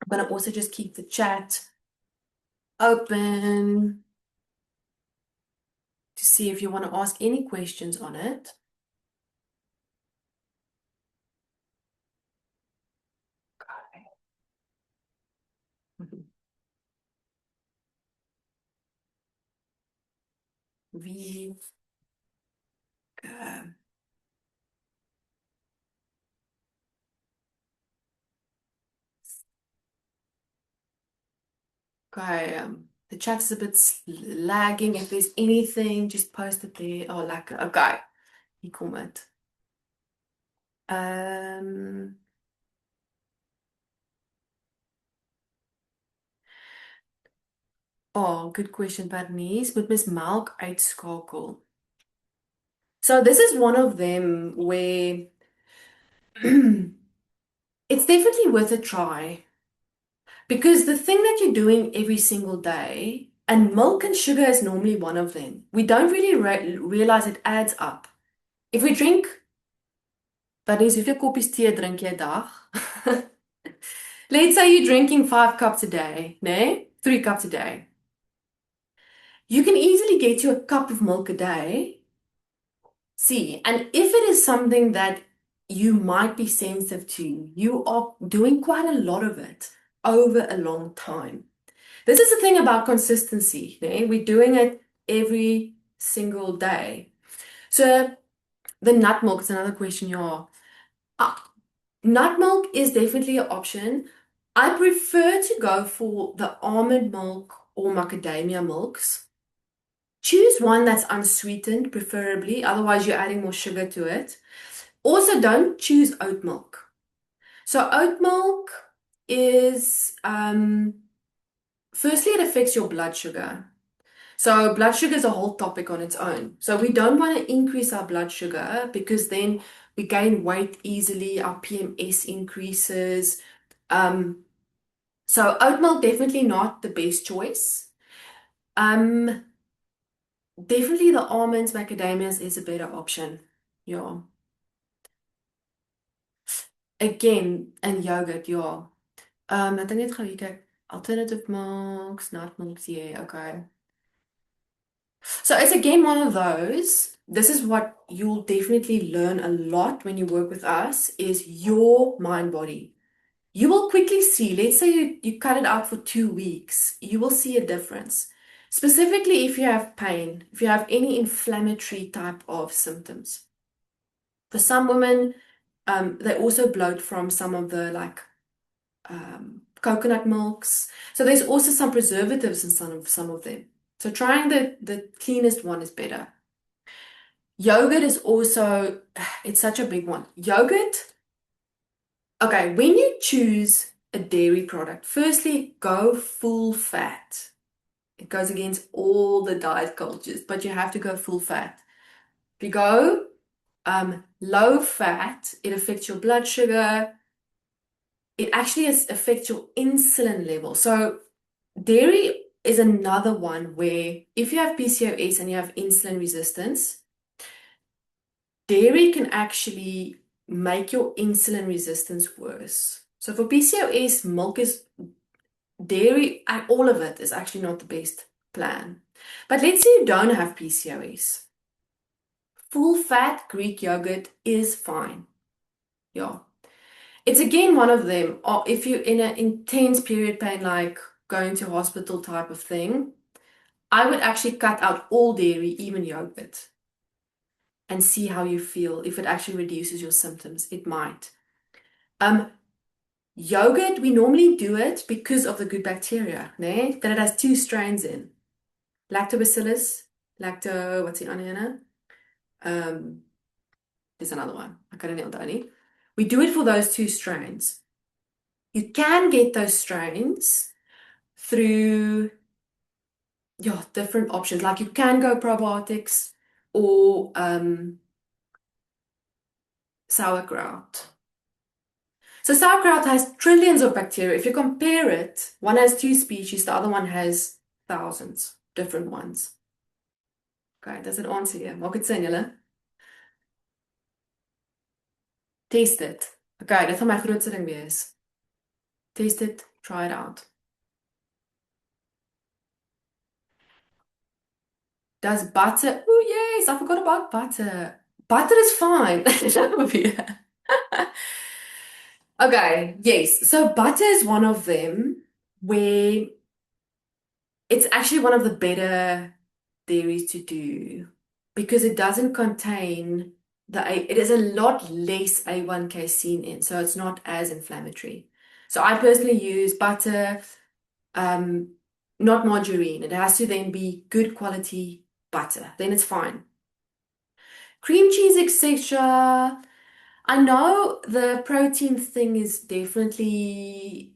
I'm going to also just keep the chat open to see if you want to ask any questions on it. Wie, uh, okay, the chat's a bit lagging. If there's anything, just post it there. Oh, like, okay, you comment. Um, Oh, good question, Bernice. Moet mens melk uitskakel? So this is one of them where it's definitely worth a try because the thing that you're doing every single day, and milk and sugar is normally one of them, we don't really realize it adds up. If we drink, Bernice, hoeveel koppies thee drink jy 'n dag? Let's say you're drinking 5 cups a day, ne? 3 cups a day. You can easily get you a cup of milk a day. See, and if it is something that you might be sensitive to, you are doing quite a lot of it over a long time. This is the thing about consistency, ne? We're doing it every single day. So the nut milk is another question, yeah. Ah, nut milk is definitely an option. I prefer to go for the almond milk or macadamia milks. Choose one that's unsweetened, preferably, otherwise, you're adding more sugar to it. Also, don't choose oat milk. So, oat milk is, firstly, it affects your blood sugar. So, blood sugar is a whole topic on its own. So, we don't want to increase our blood sugar because then we gain weight easily, our PMS increases. Um, so, oat milk definitely not the best choice. Um, Definitely the almonds, macadamias is a better option. Yeah. Again, and yogurt, yeah. Ek dink net gou hier kyk. Alternative milks, nut milks, yeah, okay. So it's again one of those. This is what you'll definitely learn a lot when you work with us is your mind body. You will quickly see, let's say you cut it out for 2 weeks, you will see a difference. Specifically if you have pain, if you have any inflammatory type of symptoms. For some women, they also bloat from some of the like coconut milks. So there's also some preservatives in some of them. So trying the cleanest one is better. Yogurt is also, it's such a big one. Yogurt, okay, when you choose a dairy product, firstly, go full fat. It goes against all the diet cultures, but you have to go full fat. If you go low fat, it affects your blood sugar. It actually affects your insulin level. So dairy is another one where if you have PCOS and you have insulin resistance, dairy can actually make your insulin resistance worse. So for PCOS, milk is dairy, and all of it is actually not the best plan. But let's say you don't have PCOS. Full fat Greek yogurt is fine. Yeah. It's again one of them. Or if you're in an intense period pain, like going to hospital type of thing, I would actually cut out all dairy, even yogurt, and see how you feel. If it actually reduces your symptoms, it might. Um, Yogurt, we normally do it because of the good bacteria, né? That it has two strains in. Lactobacillus, what's the other one? Um, there's another one. I can't remember any. We do it for those two strains. You can get those strains through yeah, different options. Like you can go probiotics or sauerkraut. So sauerkraut has trillions of bacteria. If you compare it, one has two species, the other one has thousands, different ones. Okay, does it answer you? Maak dit sin, julle? Test it. Okay, dit gaan my grootste ding wees. Test it, try it out. Does butter? Oh yes, I forgot about butter. Butter is fine. Okay, yes. So butter is one of them where it's actually one of the better dairies to do because it doesn't contain it is a lot less A1 casein in, so it's not as inflammatory. So I personally use butter, um, not margarine. It has to then be good quality butter. Then it's fine. Cream cheese, etc. I know the protein thing is definitely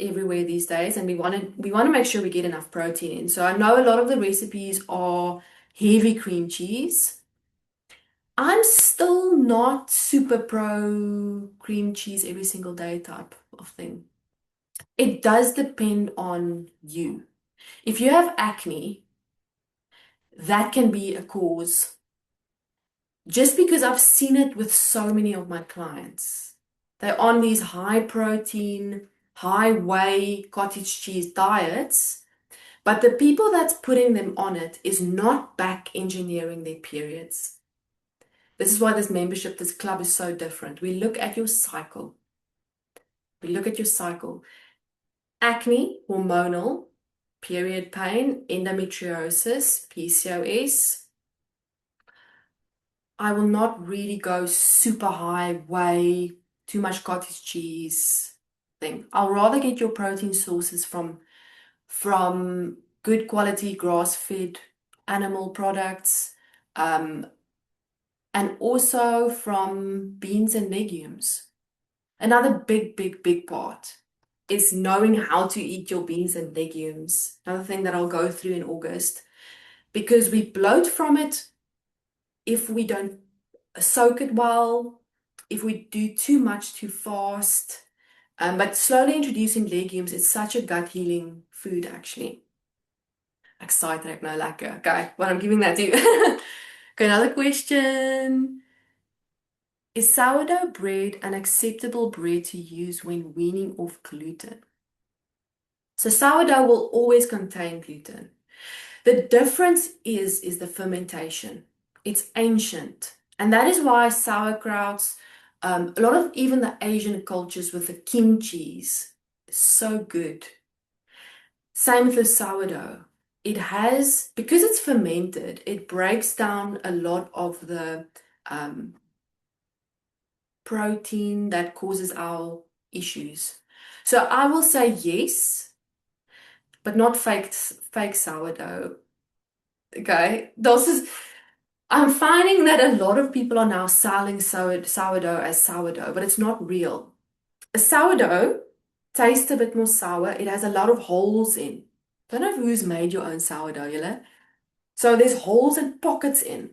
everywhere these days, and we want to make sure we get enough protein in. So I know a lot of the recipes are heavy cream cheese. I'm still not super pro cream cheese every single day type of thing. It does depend on you. If you have acne, that can be a cause. Just because I've seen it with so many of my clients. They're on these high protein, high whey cottage cheese diets, but the people that's putting them on it is not back engineering their periods. This is why this membership, this club is so different. We look at your cycle. We look at your cycle. Acne, hormonal, period pain, endometriosis, PCOS. I will not really go super high whey, too much cottage cheese thing. I'll rather get your protein sources from good quality grass-fed animal products, um, and also from beans and legumes. Another big, big, big part is knowing how to eat your beans and legumes. Another thing that I'll go through in August, because we bloat from it if we don't soak it well, if we do too much too fast. But slowly introducing legumes is such a gut healing food, actually. Excited, no lekker. Okay, well, I'm giving that to you. Okay, another question. Is sourdough bread an acceptable bread to use when weaning off gluten? So sourdough will always contain gluten. The difference is the fermentation. It's ancient. And that is why sauerkrauts, a lot of even the Asian cultures with the kimchis, is so good. Same with the sourdough. It has, because it's fermented, it breaks down a lot of the um, protein that causes our issues. So I will say yes, but not fake sourdough. Okay, this is. I'm finding that a lot of people are now selling sourdough as sourdough, but it's not real. A sourdough tastes a bit more sour. It has a lot of holes in. Don't know who's made your own sourdough, you. So there's holes and pockets in.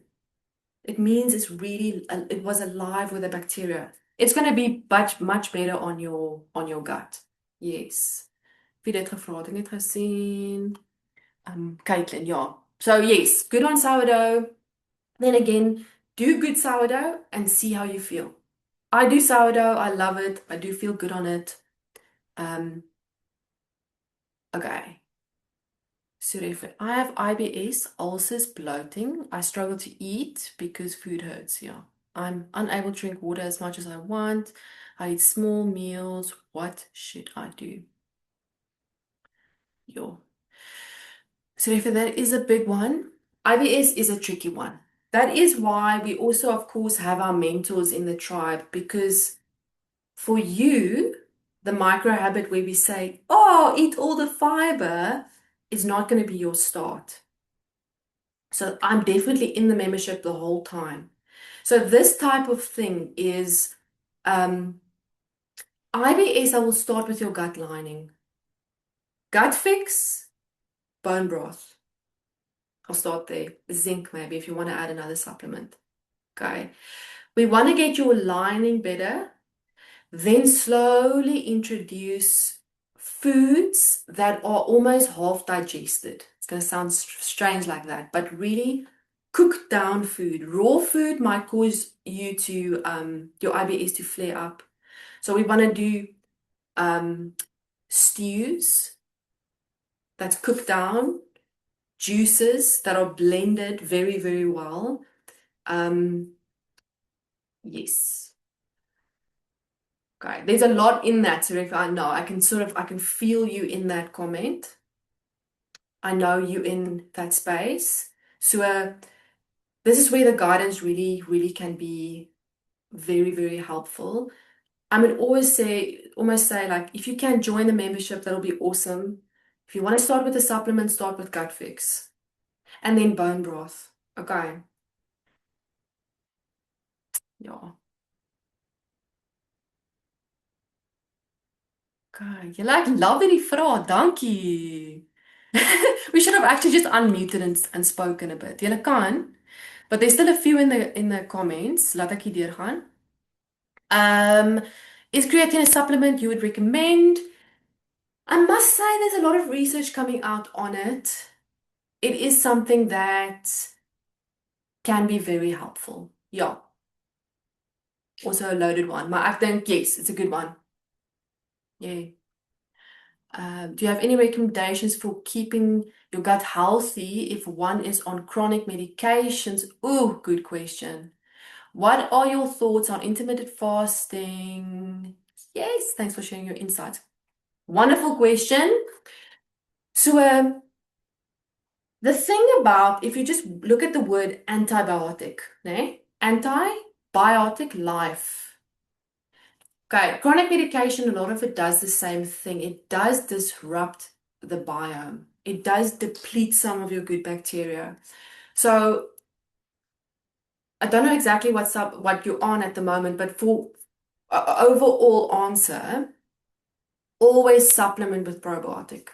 It means it was alive with the bacteria. It's going to be much better on your gut. Yes. Wie dit gevra het, ek net gesien. Caitlin, yeah. So yes, good on sourdough. Then again, do good sourdough and see how you feel. I do sourdough, I love it, I do feel good on it. Um, okay. So if I have IBS, ulcers, bloating, I struggle to eat because food hurts, yeah. I'm unable to drink water as much as I want. I eat small meals. What should I do? Yo. So if that is a big one, IBS is a tricky one. That is why we also, of course, have our mentors in the tribe, because for you, the micro habit where we say, oh, eat all the fiber, is not going to be your start. So I'm definitely in the membership the whole time. So this type of thing is IBS. I will start with your gut lining. Gut fix, bone broth. I'll start there. Zinc, maybe, if you want to add another supplement. Okay. We want to get your lining better. Then slowly introduce foods that are almost half digested. It's going to sound strange like that, but really cooked down food. Raw food might cause you to your IBS to flare up. So we want to do stews that's cooked down, juices that are blended very, very well. Yes. Okay, there's a lot in that, so if I know, I can feel you in that comment. I know you in that space. So this is where the guidance really, really can be very, very helpful. I would almost say like, if you can join the membership, that'll be awesome. If you want to start with a supplement, start with Gut Fix and then bone broth. Okay. Yeah. Okay, jy like love hierdie vraag. Dankie. We should have actually just unmuted and spoken a bit. Julle kan, but there's still a few in the comments. Laat ek hier deurgaan. Um, is creatine a supplement you would recommend? I must say there's a lot of research coming out on it. It is something that can be very helpful. Yeah, also a loaded one. I think, yes, it's a good one. Yeah. Do you have any recommendations for keeping your gut healthy if one is on chronic medications? Oh, good question. What are your thoughts on intermittent fasting? Yes, thanks for sharing your insights. Wonderful question. So, the thing about if you just look at the word antibiotic, né? Antibiotic life. Okay, chronic medication, a lot of it does the same thing. It does disrupt the biome. It does deplete some of your good bacteria. So I don't know exactly what you're on at the moment, but for overall answer, always supplement with probiotic.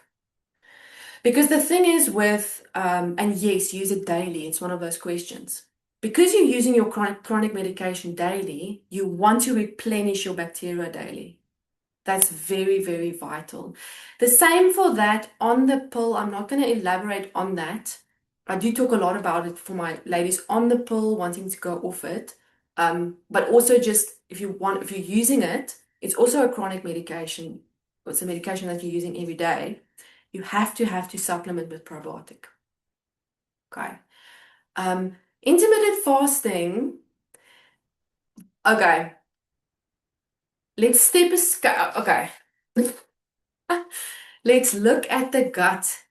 Because the thing is with, and yes, use it daily. It's one of those questions. Because you're using your chronic medication daily, you want to replenish your bacteria daily. That's very, very vital. The same for that on the pill. I'm not going to elaborate on that. I do talk a lot about it for my ladies on the pill wanting to go off it. But also just if you're using it, it's also a chronic medication. It's a medication that you're using every day. You have to supplement with probiotic. Okay. Intermittent fasting. Okay. Let's step a okay. Let's look at the gut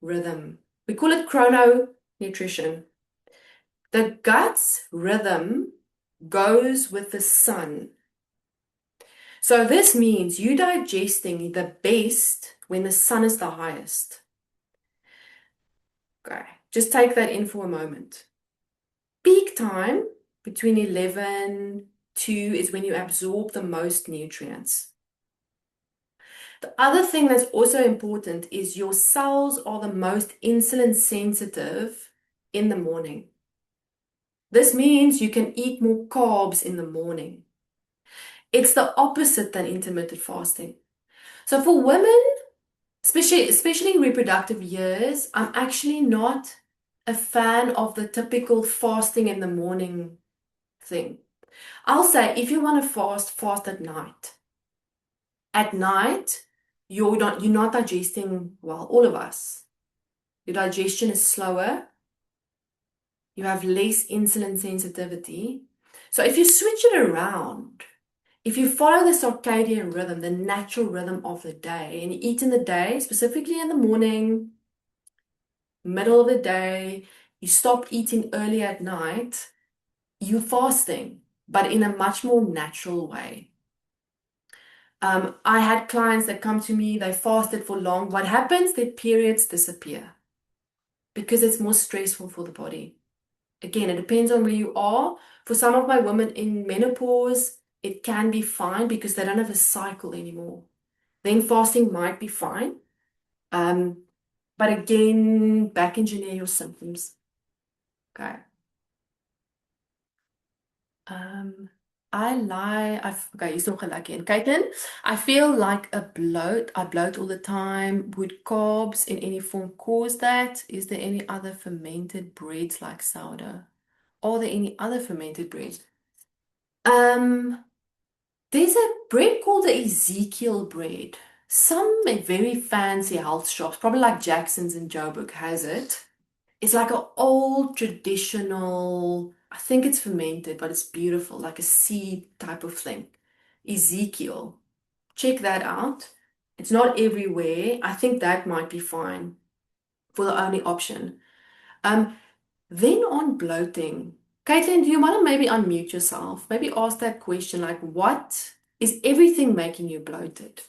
rhythm. We call it chrononutrition. The gut's rhythm goes with the sun. So this means you digesting the best when the sun is the highest. Okay, just take that in for a moment. Peak time between 11 2 is when you absorb the most nutrients. The other thing that's also important is your cells are the most insulin sensitive in the morning. This means you can eat more carbs in the morning. It's the opposite than intermittent fasting. So for women, especially in reproductive years, I'm actually not a fan of the typical fasting in the morning thing. I'll say if you want to fast at night. At night, you're not digesting well, all of us. Your digestion is slower. You have less insulin sensitivity. So if you switch it around, if you follow the circadian rhythm, the natural rhythm of the day, and you eat in the day, specifically in the morning, middle of the day, you stop eating early at night, you're fasting, but in a much more natural way. I had clients that come to me, they fasted for long. What happens? Their periods disappear because it's more stressful for the body. Again, it depends on where you are. For some of my women in menopause, it can be fine because they don't have a cycle anymore. Then fasting might be fine. But again, back engineer your symptoms. Okay. Um, okay, hier's nog 'n lekker een. Caitlin, I feel like a bloat. I bloat all the time. Would carbs in any form cause that? Is there any other fermented breads like sourdough? Are there any other fermented breads? Um, there's a bread called the Ezekiel bread. Some very fancy health shops, probably like Jackson's in Joburg, has it. It's like an old traditional, I think it's fermented, but it's beautiful, like a seed type of thing. Ezekiel. Check that out. It's not everywhere. I think that might be fine for the only option. Um, then on bloating. Caitlin, do you want to maybe unmute yourself? Maybe ask that question like, what is everything making you bloated?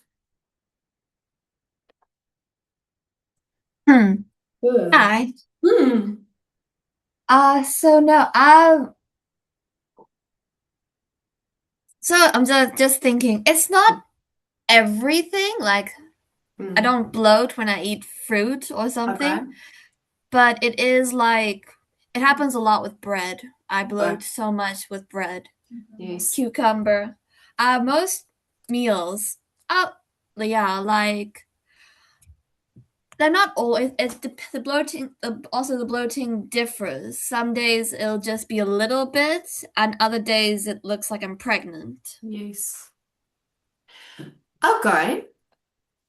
Hmm. Hmm. Hi. Hmm. So no, so I'm just thinking. It's not everything. Like I Mm. don't bloat when I eat fruit or Okay. something, but it is like it happens a lot with bread. I Okay. bloat so much with bread. Yes. Cucumber. Most meals. Oh, yeah, like they're not always. It's the bloating. Also, the bloating differs. Some days it'll just be a little bit, and other days it looks like I'm pregnant. Yes. Okay.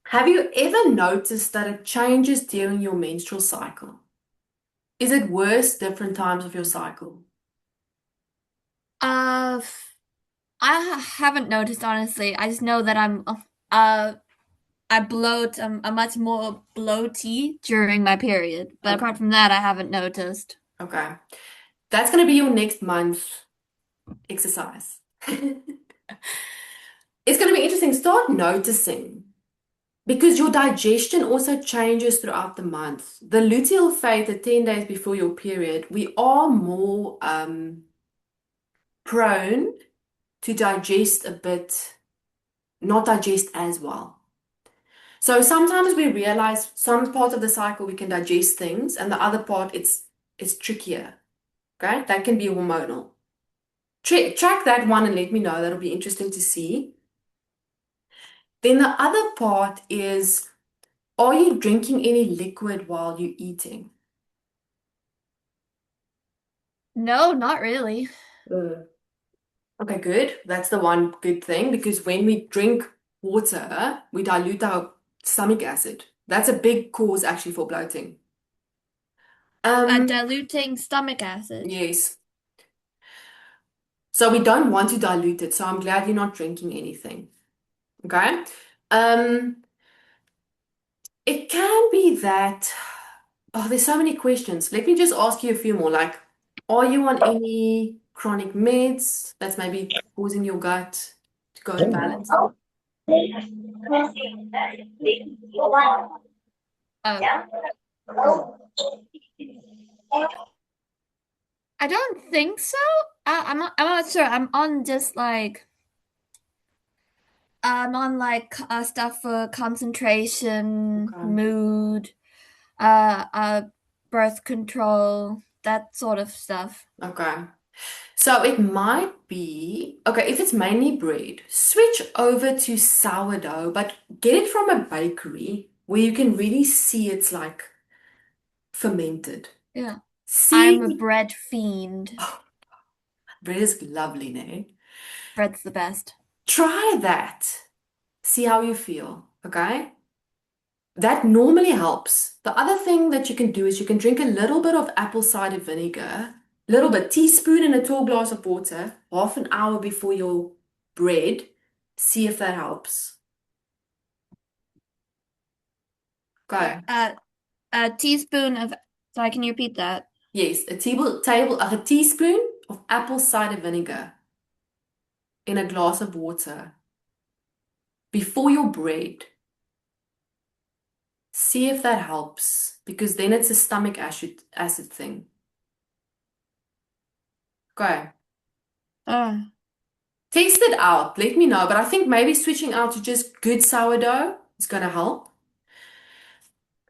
Have you ever noticed that it changes during your menstrual cycle? Is it worse different times of your cycle? Uh, haven't noticed honestly. I just know that uh I bloat. I'm much more bloaty during my period, but Okay. apart from that, I haven't noticed. Okay. That's going to be your next month exercise. It's going to be interesting. Start noticing because your digestion also changes throughout the month. The luteal phase, the 10 days before your period, we are more prone to digest a bit, not digest as well. So sometimes we realize some part of the cycle we can digest things, and the other part it's trickier. Okay, that can be hormonal. Track that one and let me know. That'll be interesting to see. Then the other part is, are you drinking any liquid while you're eating? No, not really. Mm. Okay, good. That's the one good thing because when we drink water, we dilute our stomach acid. That's a big cause actually for bloating. Um, Diluting stomach acid. yes. So we don't want to dilute it. So I'm glad you're not drinking anything. Okay. Um, it can be that, oh, there's so many questions. Let me just ask you a few more. Like, are you on any chronic meds that's maybe causing your gut to go imbalanced? Uh, I don't think so. I'm not sure. I'm on like stuff for concentration, Okay. mood, birth control, that sort of stuff. Okay. So it might be, okay, if it's mainly bread, switch over to sourdough, but get it from a bakery where you can really see it's like fermented. Yeah. I'm a See, bread fiend. oh, bread is lovely, né? Bread's the best. Try that. See how you feel, okay? That normally helps. The other thing that you can do is you can drink a little bit of apple cider vinegar, little bit, teaspoon in a tall glass of water, half an hour before your bread. See if that helps. Uh, Okay. uh, a teaspoon of. Sorry, can you repeat that? Yes, a teaspoon of apple cider vinegar in a glass of water before your bread. See if that helps because then it's a stomach acid thing. Okay. Uh, Test it out. Let me know. But I think maybe switching out to just good sourdough is going to help.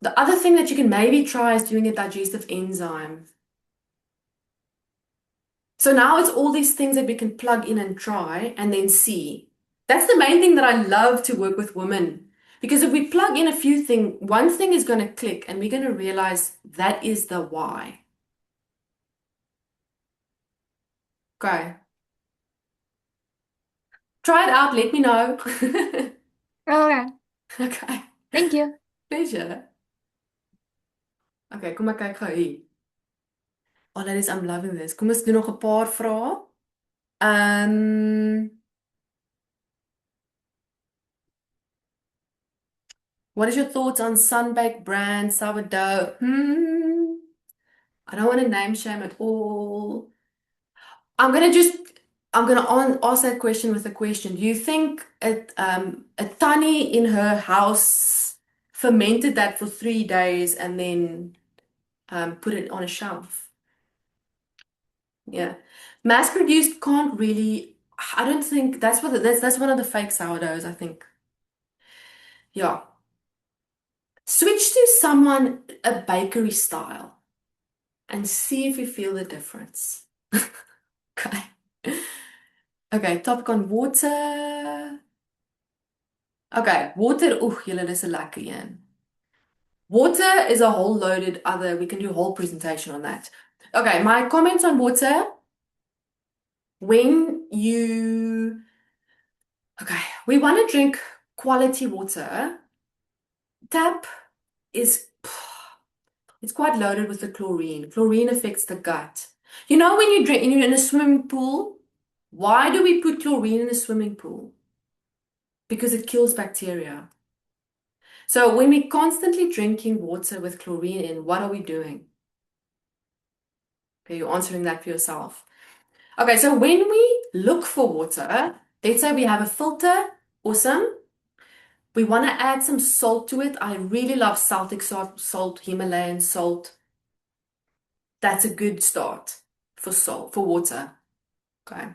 The other thing that you can maybe try is doing a digestive enzyme. So now it's all these things that we can plug in and try and then see. That's the main thing that I love to work with women. Because if we plug in a few things, one thing is going to click and we're going to realize that is the why. Okay. Try it out. Let me know. okay. Okay. Thank you. Pleasure. Okay, kom ek kyk gou hier. Oh, ladies, I'm loving this. Kom ons doen nog 'n paar vrae. Um, what is your thoughts on Sunbake brand sourdough? I don't want to name shame at all. I'm gonna just I'm gonna ask that question with a question. Do you think a Tannie in her house fermented that for 3 days and then put it on a shelf? Yeah. Mass produced can't really, I don't think that's one of the fake sourdoughs, I think. Yeah. Switch to someone a bakery style and see if you feel the difference. Okay. Okay, topic on water. Okay, water. Oeh, julle, dis 'n lekker een. Water is a whole loaded other, we can do a whole presentation on that. Okay, my comments on water. When you, okay, we want to drink quality water. Tap is, it's quite loaded with the chlorine. Chlorine affects the gut. You know, when you drink, you're in a swimming pool, why do we put chlorine in a swimming pool? Because it kills bacteria. So when we're constantly drinking water with chlorine in, what are we doing? Okay, you're answering that for yourself. Okay, so when we look for water, let's say we have a filter, awesome. We want to add some salt to it. I really love Celtic salt, Himalayan salt. That's a good start for salt, for water. Okay.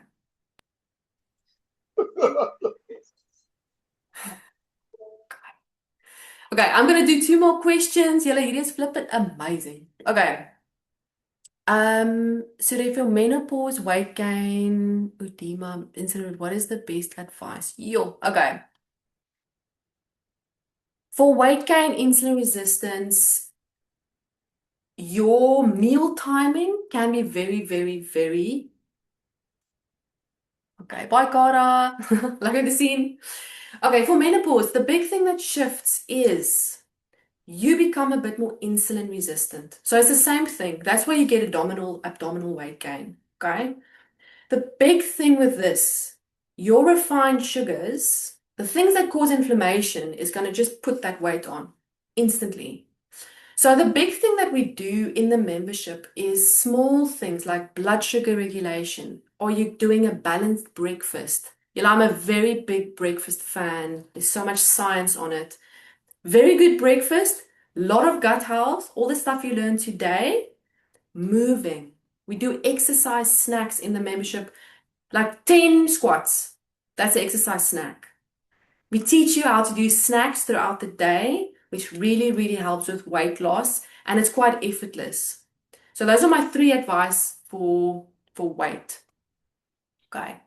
Okay, I'm gonna do two more questions. Julle, hierdie is flippin' amazing. Okay. So if your menopause, weight gain, edema, insulin, what is the best advice? Yo, okay. For weight gain, insulin resistance, your meal timing can be very, very, very. Okay, bye, Cara. Lekker te sien. Okay, for menopause, the big thing that shifts is you become a bit more insulin resistant. So it's the same thing. That's why you get abdominal weight gain. Okay. The big thing with this, your refined sugars, the things that cause inflammation is going to just put that weight on instantly. So the big thing that we do in the membership is small things like blood sugar regulation. Are you doing a balanced breakfast? You know, I'm a very big breakfast fan. There's so much science on it. Very good breakfast, lot of gut health, all the stuff you learned today, moving. We do exercise snacks in the membership, like 10 squats. That's an exercise snack. We teach you how to do snacks throughout the day, which really, really helps with weight loss, and it's quite effortless. So those are my three advice for weight. Okay.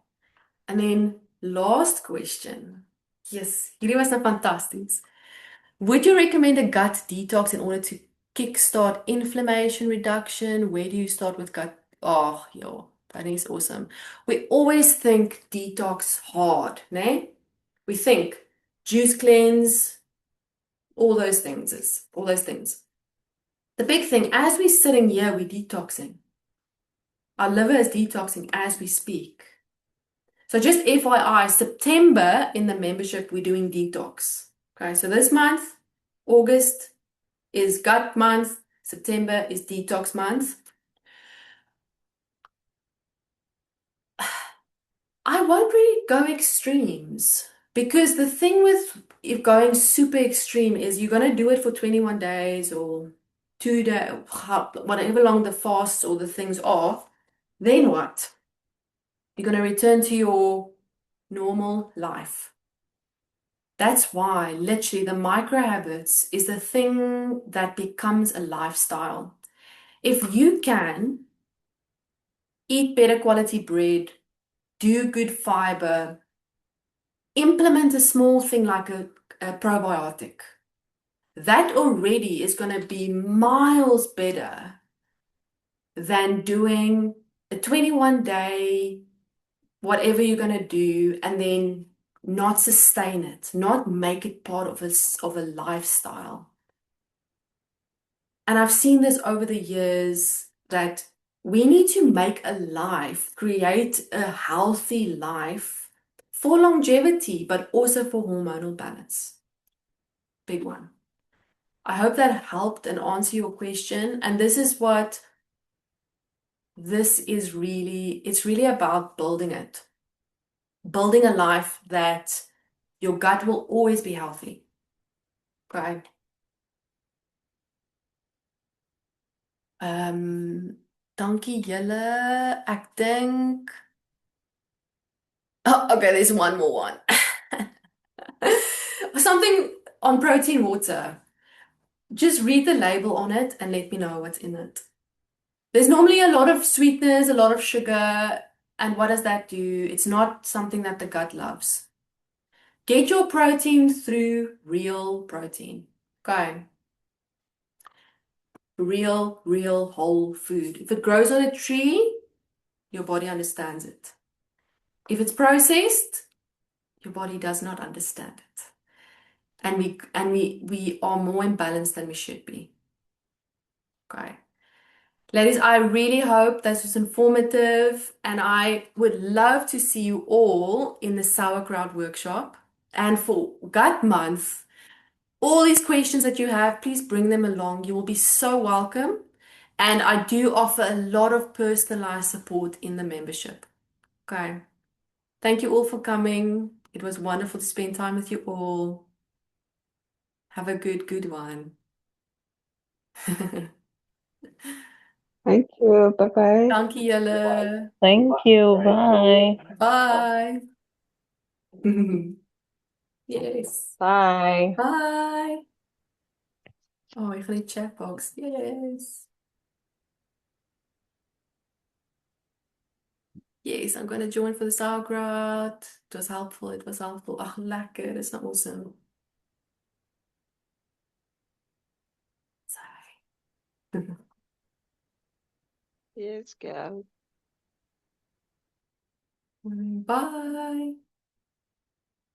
And then last question. Yes, hierdie was nou fantasties. Would you recommend a gut detox in order to kickstart inflammation reduction? Where do you start with gut? Oh, yo, that is awesome. We always think detox hard, ne? We think juice cleanse, all those things all those things. The big thing, as we're sitting here, we're detoxing. Our liver is detoxing as we speak. So just FYI, September in the membership, we're doing detox. Okay, so this month, August is gut month, September is detox month. I won't really go extremes because the thing with if going super extreme is you're going to do it for 21 days or 2 days, whatever long the fasts or the things are. Then what? You're going to return to your normal life. That's why literally the micro habits is the thing that becomes a lifestyle. If you can eat better quality bread, do good fiber, implement a small thing like a probiotic. That already is going to be miles better than doing a 21-day, whatever you're going to do, and then not sustain it, not make it part of a lifestyle. And I've seen this over the years that we need to make a life, create a healthy life for longevity, but also for hormonal balance. Big one. I hope that helped and answer your question. And this is what this is really, it's really about building it. Building a life that your gut will always be healthy. Okay. Dankie julle. Ek dink. Oh, okay, there's one more one. Something on protein water, just read the label on it and let me know what's in it. There's normally a lot of sweeteners, a lot of sugar, and what does that do? It's not something that the gut loves. Get your protein through real protein. Okay. Real whole food. If it grows on a tree, your body understands it. If it's processed, your body does not understand it. And we are more imbalanced than we should be. Okay. Ladies, I really hope this was informative, and I would love to see you all in the sauerkraut workshop. And for Gut Month, all these questions that you have, please bring them along. You will be so welcome. And I do offer a lot of personalized support in the membership. Okay. Thank you all for coming. It was wonderful to spend time with you all. Have a good one. Thank you. Bye-bye. Dankie julle. Thank you. Bye. Bye. Yes. Bye. Bye. Oh, ik van die chatbox. Yes. Yes, I'm going to join for the sauerkraut. It was helpful. It was helpful. Oh, lekker. That's not awesome. Sorry. Yes, girl. Bye.